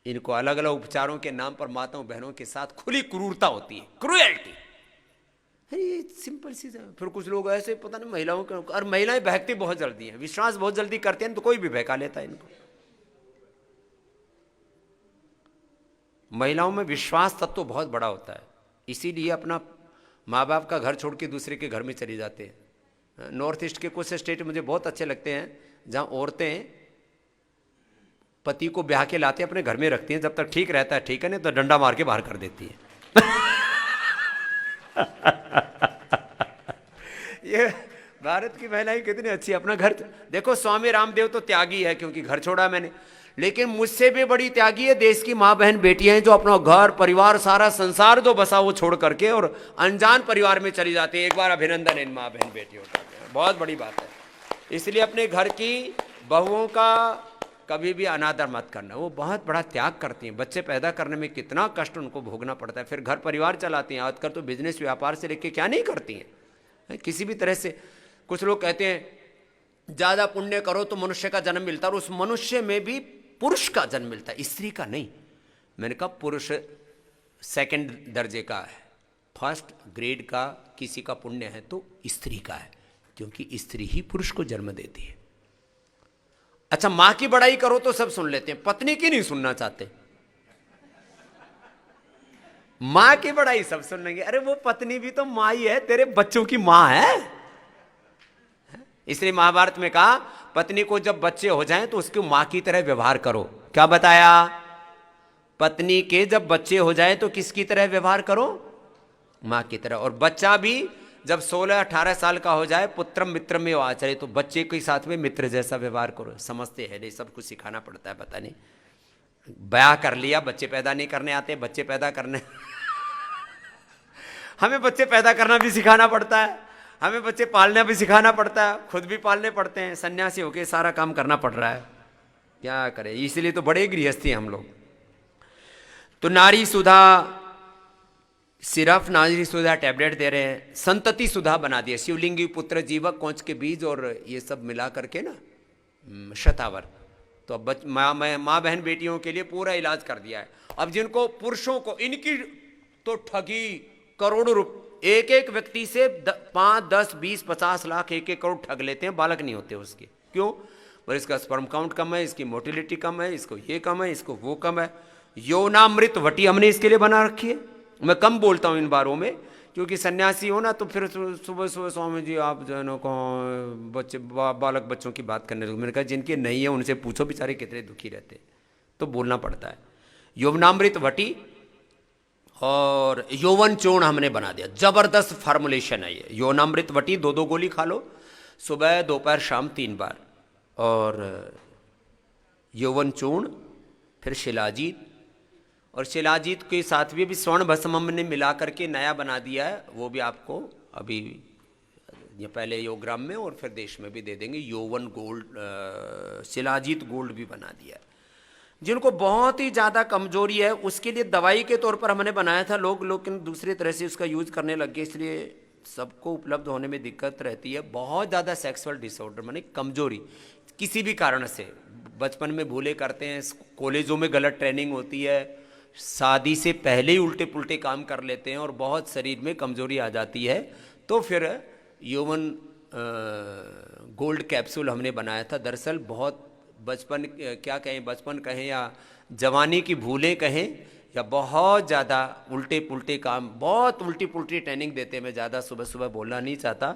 इनको अलग अलग उपचारों के नाम पर माताओं बहनों के साथ खुली क्रूरता होती है, क्रूएल्टी। ये सिंपल सी है। फिर कुछ लोग ऐसे पता नहीं महिलाओं के, और महिलाएं बहकती बहुत जल्दी हैं, विश्वास बहुत जल्दी करते हैं, तो कोई भी बहका लेता है इनको। महिलाओं में विश्वास तत्व बहुत बड़ा होता है, इसीलिए अपना माँ बाप का घर छोड़ के दूसरे के घर में चली जाते हैं। नॉर्थ ईस्ट के कुछ स्टेट मुझे बहुत अच्छे लगते हैं, जहां औरतें पति को ब्याह के लाते अपने घर में रखती हैं, जब तक ठीक रहता है ठीक है, नहीं तो डंडा मार के बाहर कर देती है। ये भारत की महिलाएं कितनी अच्छी, अपना घर देखो। स्वामी रामदेव तो त्यागी है क्योंकि घर छोड़ा मैंने, लेकिन मुझसे भी बड़ी त्यागी है देश की माँ बहन बेटियां हैं, जो अपना घर परिवार सारा संसार जो बसा वो छोड़ करके और अनजान परिवार में चली जाती है। एक बार अभिनंदन इन माँ बहन बेटियों का, बहुत बड़ी बात है। इसलिए अपने घर की बहुओं का कभी भी अनादर मत करना, वो बहुत बड़ा त्याग करती हैं। बच्चे पैदा करने में कितना कष्ट उनको भोगना पड़ता है, फिर घर परिवार चलाती हैं। आजकल तो बिजनेस व्यापार से लेके क्या नहीं करती हैं किसी भी तरह से। कुछ लोग कहते हैं ज़्यादा पुण्य करो तो मनुष्य का जन्म मिलता है, और उस मनुष्य में भी पुरुष का जन्म मिलता है, स्त्री का नहीं। मैंने कहा पुरुष सेकंड दर्जे का है, फर्स्ट ग्रेड का किसी का पुण्य है तो स्त्री का है, क्योंकि स्त्री ही पुरुष को जन्म देती है। अच्छा, मां की बड़ाई करो तो सब सुन लेते हैं, पत्नी की नहीं सुनना चाहते। मां की बड़ाई सब सुन लेंगे, अरे वो पत्नी भी तो मां ही है, तेरे बच्चों की मां है। इसलिए महाभारत में कहा पत्नी को जब बच्चे हो जाएं तो उसकी मां की तरह व्यवहार करो। क्या बताया? पत्नी के जब बच्चे हो जाएं तो किसकी तरह व्यवहार करो? मां की तरह। और बच्चा भी जब 16-18 साल का हो जाए, पुत्रम मित्रम में आचरे, तो बच्चे के साथ में मित्र जैसा व्यवहार करो। समझते हैं नहीं, सब कुछ सिखाना पड़ता है, पता नहीं। ब्याह कर लिया, बच्चे पैदा नहीं करने आते, बच्चे पैदा करने हमें बच्चे पैदा करना भी सिखाना पड़ता है, हमें बच्चे पालना भी सिखाना पड़ता है, खुद भी पालने पड़ते हैं। सन्यासी होके सारा काम करना पड़ रहा है, क्या करें। इसलिए तो बड़े गृहस्थी हम लोग। तो नारी सुधा, सिर्फ नारी सुधा टैबलेट दे रहे हैं, संतति सुधा बना दिया, शिवलिंगी, पुत्र, जीवक, कोंच के बीज और ये सब मिला करके ना शतावर। तो अब माँ बहन बेटियों के लिए पूरा इलाज कर दिया है। अब जिनको पुरुषों को, इनकी तो ठगी करोड़ों रुपए, एक एक व्यक्ति से 5, 10, 20, 50 लाख, 1-1 करोड़ ठग लेते हैं, बालक नहीं होते उसके। क्यों? पर इसका स्पर्म काउंट कम है, इसकी मोटिलिटी कम है, इसको ये कम है, इसको वो कम है। यौनामृत वटी हमने इसके लिए बना रखी है। मैं कम बोलता हूँ इन बारों में, क्योंकि सन्यासी हो ना तो फिर सुबह सुबह स्वामी जी आप जो है ना बच्चे बालक बच्चों की बात करने लगे। मैंने कहा जिनके नहीं है उनसे पूछो, बेचारे कितने दुखी रहते हैं, तो बोलना पड़ता है। यौवनामृत वटी और यौवन चूर्ण हमने बना दिया, जबरदस्त फार्मुलेशन है ये। यौवनामृत वटी 2-2 गोली खा लो, सुबह दोपहर शाम 3 बार। और यौवन चूर्ण, फिर शिलाजीत, और शिलाजीत के साथ भी स्वर्ण भस्म हमने मिला करके नया बना दिया है, वो भी आपको अभी ये पहले योगग्राम में और फिर देश में भी दे देंगे। यौवन गोल्ड, शिलाजीत गोल्ड भी बना दिया है। जिनको बहुत ही ज़्यादा कमजोरी है उसके लिए दवाई के तौर पर हमने बनाया था, लोग लेकिन दूसरी तरह से उसका यूज़ करने लग गए, इसलिए सबको उपलब्ध होने में दिक्कत रहती है। बहुत ज़्यादा सेक्सुअल डिसऑर्डर माने कमजोरी किसी भी कारण से, बचपन में भूले करते हैं, कॉलेजों में गलत ट्रेनिंग होती है, शादी से पहले ही उल्टे पुल्टे काम कर लेते हैं और बहुत शरीर में कमजोरी आ जाती है, तो फिर यौवन गोल्ड कैप्सूल हमने बनाया था। दरअसल बहुत बचपन, क्या कहें, बचपन कहें या जवानी की भूलें कहें, या बहुत ज़्यादा उल्टे पुल्टे काम, बहुत उल्टी पुल्टी ट्रेनिंग देते हैं। मैं ज़्यादा सुबह सुबह बोलना नहीं चाहता,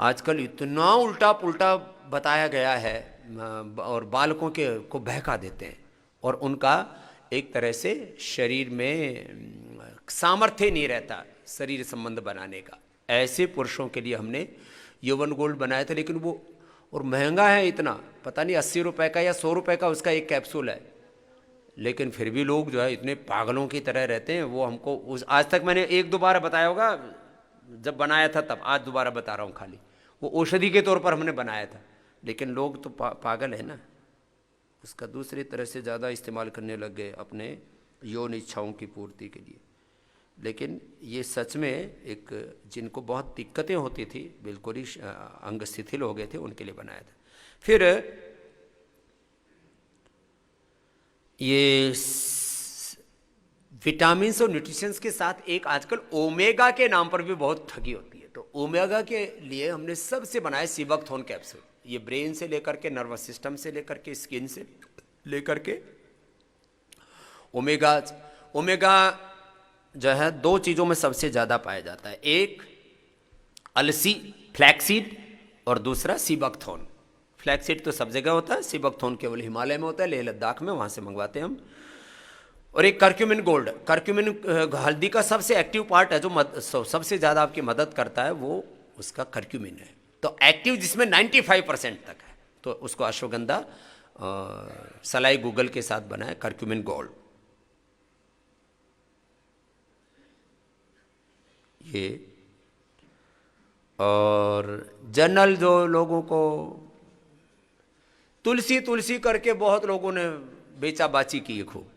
आजकल इतना उल्टा पुल्टा बताया गया है और बालकों को बहका देते हैं, और उनका एक तरह से शरीर में सामर्थ्य नहीं रहता शरीर संबंध बनाने का। ऐसे पुरुषों के लिए हमने यौवन गोल्ड बनाया था, लेकिन वो और महंगा है इतना, पता नहीं 80 रुपए का या 100 रुपए का उसका एक कैप्सूल है, लेकिन फिर भी लोग जो है इतने पागलों की तरह रहते हैं। वो हमको आज तक मैंने 1-2 बार बताया होगा जब बनाया था तब, आज दोबारा बता रहा हूँ। खाली वो औषधि के तौर पर हमने बनाया था, लेकिन लोग तो पागल है ना, उसका दूसरी तरह से ज़्यादा इस्तेमाल करने लग गए अपने यौन इच्छाओं की पूर्ति के लिए। लेकिन ये सच में एक, जिनको बहुत दिक्कतें होती थी, बिल्कुल ही अंग शिथिल हो गए थे, उनके लिए बनाया था। फिर ये विटामिन्स और न्यूट्रिशंस के साथ एक आजकल ओमेगा के नाम पर भी बहुत ठगी होती है, तो ओमेगा के लिए हमने सबसे बनाया सीबकथोन कैप्सूल। ये ब्रेन से लेकर के, नर्वस सिस्टम से लेकर के, स्किन से लेकर के ओमेगा जो है 2 चीज़ों में सबसे ज़्यादा पाया जाता है, एक अलसी फ्लैक्सीड और दूसरा सीबकथोन। फ्लैक्सीड तो सब जगह होता है, सीबकथोन केवल हिमालय में होता है, लेह लद्दाख में, वहाँ से मंगवाते हैं हम। और एक कर्क्यूमिन गोल्ड, कर्क्यूमिन हल्दी का सबसे एक्टिव पार्ट है, जो सबसे ज़्यादा आपकी मदद करता है, वो उसका कर्क्यूमिन है। तो एक्टिव जिसमें 95% तक है, तो उसको अश्वगंधा सलाई गूगल के साथ बनाया कर्क्यूमिन गोल्ड। ये और जनरल जो लोगों को तुलसी करके बहुत लोगों ने बेचाबाची की है खूब,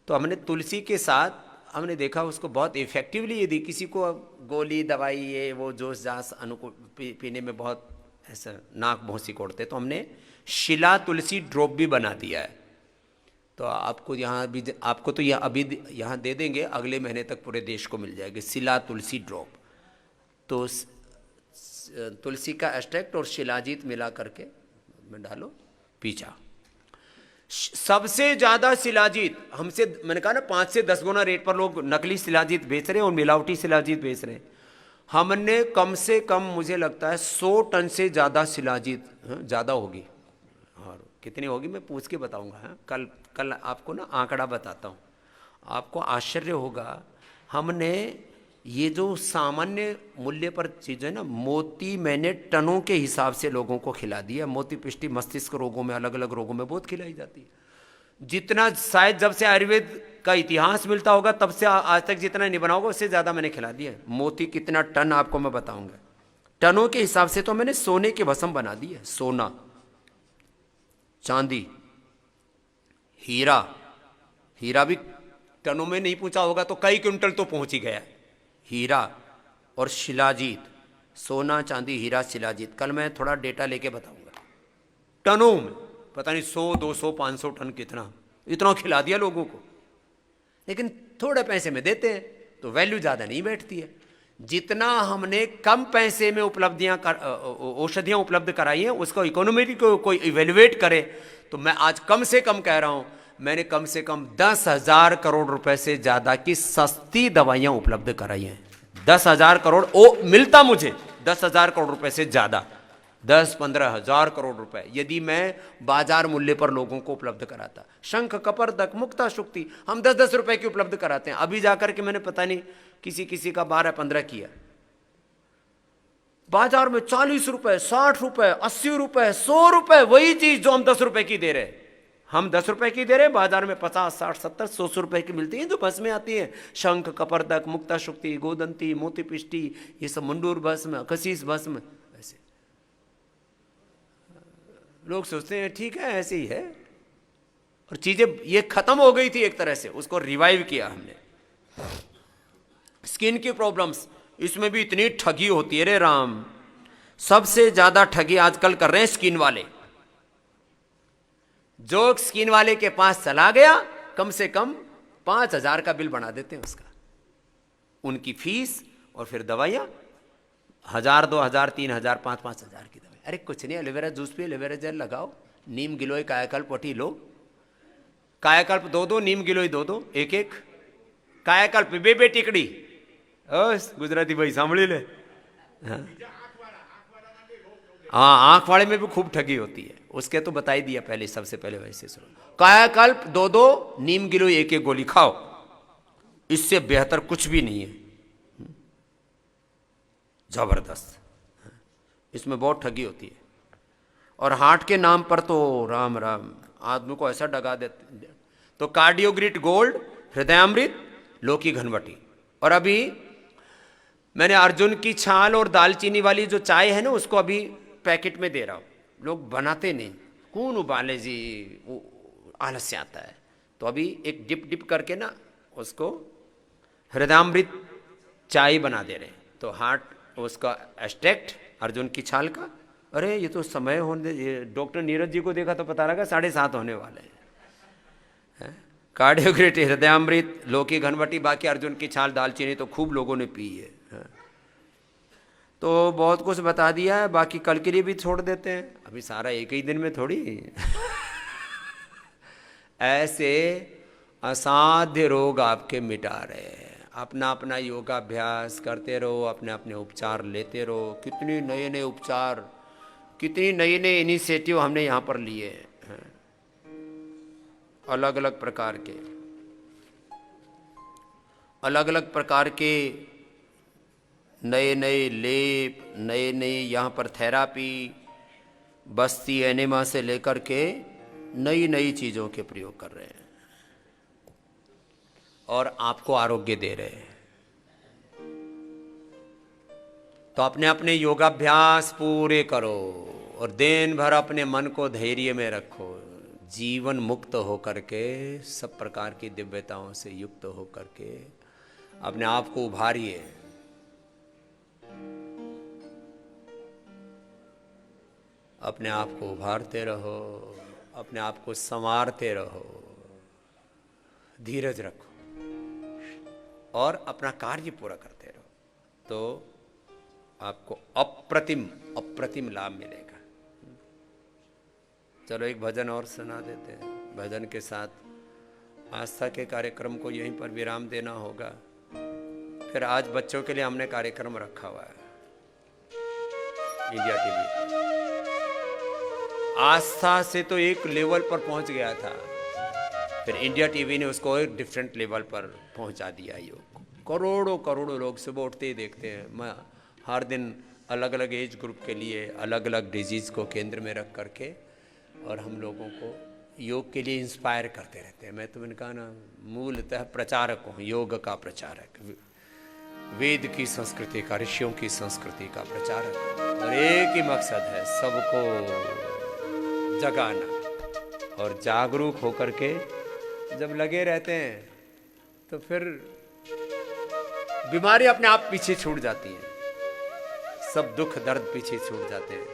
तो हमने तुलसी के साथ हमने देखा उसको बहुत इफेक्टिवली, यदि किसी को गोली दवाई ये वो जोश जास अनुकूल पीने में बहुत ऐसा नाक भौंसी कोड़ते, तो हमने शिला तुलसी ड्रॉप भी बना दिया है। तो आपको यहाँ भी, आपको तो यह अभी यहाँ दे देंगे, अगले महीने तक पूरे देश को मिल जाएगी शिला तुलसी ड्रॉप। तो तुलसी का एक्सट्रैक्ट और शिलाजीत मिला करके में डालो, पीछा। सबसे ज़्यादा शिलाजीत हमसे, मैंने कहा ना 5 से 10 गुना रेट पर लोग नकली शिलाजीत बेच रहे हैं और मिलावटी शिलाजीत बेच रहे हैं। हमने कम से कम मुझे लगता है 100 टन से ज़्यादा शिलाजीत, ज़्यादा होगी, और कितनी होगी मैं पूछ के बताऊंगा। कल आपको ना आंकड़ा बताता हूँ, आपको आश्चर्य होगा। हमने ये जो सामान्य मूल्य पर चीज़ है ना, मोती मैंने टनों के हिसाब से लोगों को खिला दिया। मोती पिष्टी मस्तिष्क रोगों में, अलग अलग रोगों में बहुत खिलाई जाती है। जितना शायद जब से आयुर्वेद का इतिहास मिलता होगा तब से आज तक जितना नहीं बना होगा उससे ज़्यादा मैंने खिला दिया। मोती कितना टन आपको मैं बताऊंगा। टनों के हिसाब से तो मैंने सोने के भस्म बना दिए, सोना, चांदी, हीरा। हीरा भी टनों में नहीं पहुंचा होगा तो कई क्विंटल तो पहुंच ही गया। हीरा और शिलाजीत, सोना चांदी हीरा शिलाजीत, कल मैं थोड़ा डेटा लेके बताऊंगा। टनों में पता नहीं 100 200 500 टन कितना, इतना खिला दिया लोगों को। लेकिन थोड़े पैसे में देते हैं तो वैल्यू ज़्यादा नहीं बैठती है। जितना हमने कम पैसे में औषधियाँ उपलब्ध कराई हैं उसको इकोनॉमी को कोई इवेल्युएट करे तो मैं आज कम से कम कह रहा हूँ, मैंने कम से कम 10,000 करोड़ रुपए से ज़्यादा की सस्ती दवाइयाँ उपलब्ध कराई हैं। 10,000 करोड़ मिलता मुझे 10,000 करोड़ रुपए से ज़्यादा, 10-15 हज़ार करोड़ रुपए यदि मैं बाजार मूल्य पर लोगों को उपलब्ध कराता। शंख कपर्दक मुक्ता शुक्ति हम 10-10 रुपए की उपलब्ध कराते हैं। अभी जाकर के मैंने पता नहीं किसी का 12-15 किया। बाजार में 40 रुपए, 60 रुपए, 80 रुपए, 100 रुपए, वही चीज जो हम 10 रुपए की दे रहे हैं। हम 10 रुपए की दे रहे हैं, बाजार में 50, 60, 70, 100 रुपए की मिलती हैं जो भस्म में आती है। शंख कपर्दक मुक्ता शुक्ति, गोदंती, मोती पिष्टी, ये सब मुंडूर भस्म, कसीस भस्म। ऐसे लोग सोचते हैं ठीक है ऐसे ही है, और चीजें ये खत्म हो गई थी एक तरह से, उसको रिवाइव किया हमने। स्किन की प्रॉब्लम्स, इसमें भी इतनी ठगी होती है रे राम। सबसे ज्यादा ठगी आजकल कर रहे हैं स्किन वाले। जो स्किन वाले के पास चला गया कम से कम 5,000 का बिल बना देते हैं उसका, उनकी फीस और फिर दवाइयां 1,000, 2,000, 3,000, 5,000 की दवाई। अरे कुछ नहीं, एलोवेरा जूस पे एलोवेरा जेल लगाओ, नीम गिलोय कायाकल्प वटी लो, कायाकल्प 2-2, नीम गिलोय 2-2, 1-1, कायाकल्प बे ટીકડી। गुजराती भाई सांभળી ले। हाँ, आंख वाले में भी खूब ठगी होती है, उसके तो बता ही दिया पहले, सबसे पहले वैसे सुनो। कायाकल्प 2-2, नीम गिलोय 1-1 गोली खाओ, इससे बेहतर कुछ भी नहीं है। जबरदस्त, इसमें बहुत ठगी होती है। और हार्ट के नाम पर तो राम राम आदमी को ऐसा डगा देते। तो कार्डियोग्रिट गोल्ड, हृदयामृत, लोकी घनवटी, और अभी मैंने अर्जुन की छाल और दालचीनी वाली जो चाय है ना उसको अभी पैकेट में दे रहा हूँ। लोग बनाते नहीं, कौन उबाले जी, आलस्य आता है। तो अभी एक डिप करके ना उसको हृदयामृत चाय बना दे रहे हैं। तो हार्ट उसका एक्सट्रैक्ट अर्जुन की छाल का। अरे ये तो समय होने, डॉक्टर नीरज जी को देखा तो पता लगा 7:30 होने वाले हैं। कार्डियोग्रिट, हृदयामृत, लोकी घनवटी, बाकी अर्जुन की छाल दालचीनी तो खूब लोगों ने पी है। तो बहुत कुछ बता दिया है, बाकी कल के लिए भी छोड़ देते हैं, अभी सारा एक ही दिन में थोड़ी। ऐसे असाध्य रोग आपके मिटा रहे हैं। अपना अपना योगाभ्यास करते रहो, अपने अपने उपचार लेते रहो। कितनी नए नए उपचार, कितनी नए नए इनिशिएटिव हमने यहाँ पर लिए हैं, अलग अलग प्रकार के नए नए लेप, नए नए यहाँ पर थेरापी, बस्ती एनेमा से लेकर के नई नई चीज़ों के प्रयोग कर रहे हैं और आपको आरोग्य दे रहे हैं। तो अपने अपने योगाभ्यास पूरे करो और दिन भर अपने मन को धैर्य में रखो। जीवन मुक्त होकर के, सब प्रकार की दिव्यताओं से युक्त होकर के अपने आप को उभारिए। अपने आप को उभारते रहो, अपने आप को संवारते रहो। धीरज रखो और अपना कार्य पूरा करते रहो, तो आपको अप्रतिम लाभ मिलेगा। चलो एक भजन और सुना देते हैं, भजन के साथ आस्था के कार्यक्रम को यहीं पर विराम देना होगा। फिर आज बच्चों के लिए हमने कार्यक्रम रखा हुआ है इंडिया टीवी। आस्था से तो एक लेवल पर पहुंच गया था, फिर इंडिया टीवी ने उसको एक डिफरेंट लेवल पर पहुंचा दिया। योग करोड़ों लोग सुबह उठते ही देखते हैं। मैं हर दिन अलग अलग एज ग्रुप के लिए अलग अलग डिजीज़ को केंद्र में रख करके और हम लोगों को योग के लिए इंस्पायर करते रहते हैं। मैं तो इनका ना मूलतः प्रचारक हूँ, योग का प्रचारक, वेद की संस्कृति का, ऋषियों की संस्कृति का प्रचारक, और एक ही मकसद है सबको जगाना। और जागरूक होकर के जब लगे रहते हैं तो फिर बीमारी अपने आप पीछे छूट जाती है, सब दुख दर्द पीछे छूट जाते हैं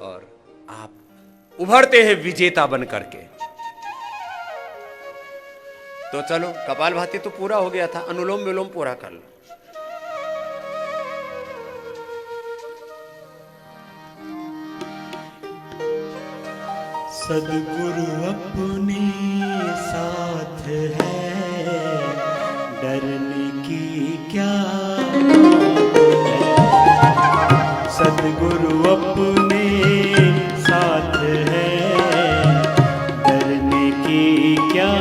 और आप उभरते हैं विजेता बन करके। तो चलो कपालभाति तो पूरा हो गया था, अनुलोम विलोम पूरा कर लो। सदगुरु अपने साथ है, डरने की क्या बात है। सदगुरु अपने साथ है, डरने की क्या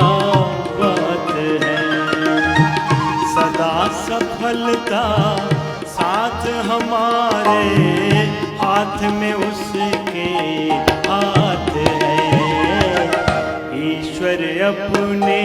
बात है। सदा सफलता साथ हमारे, हाथ में उसके हाथ है। ईश्वर अपने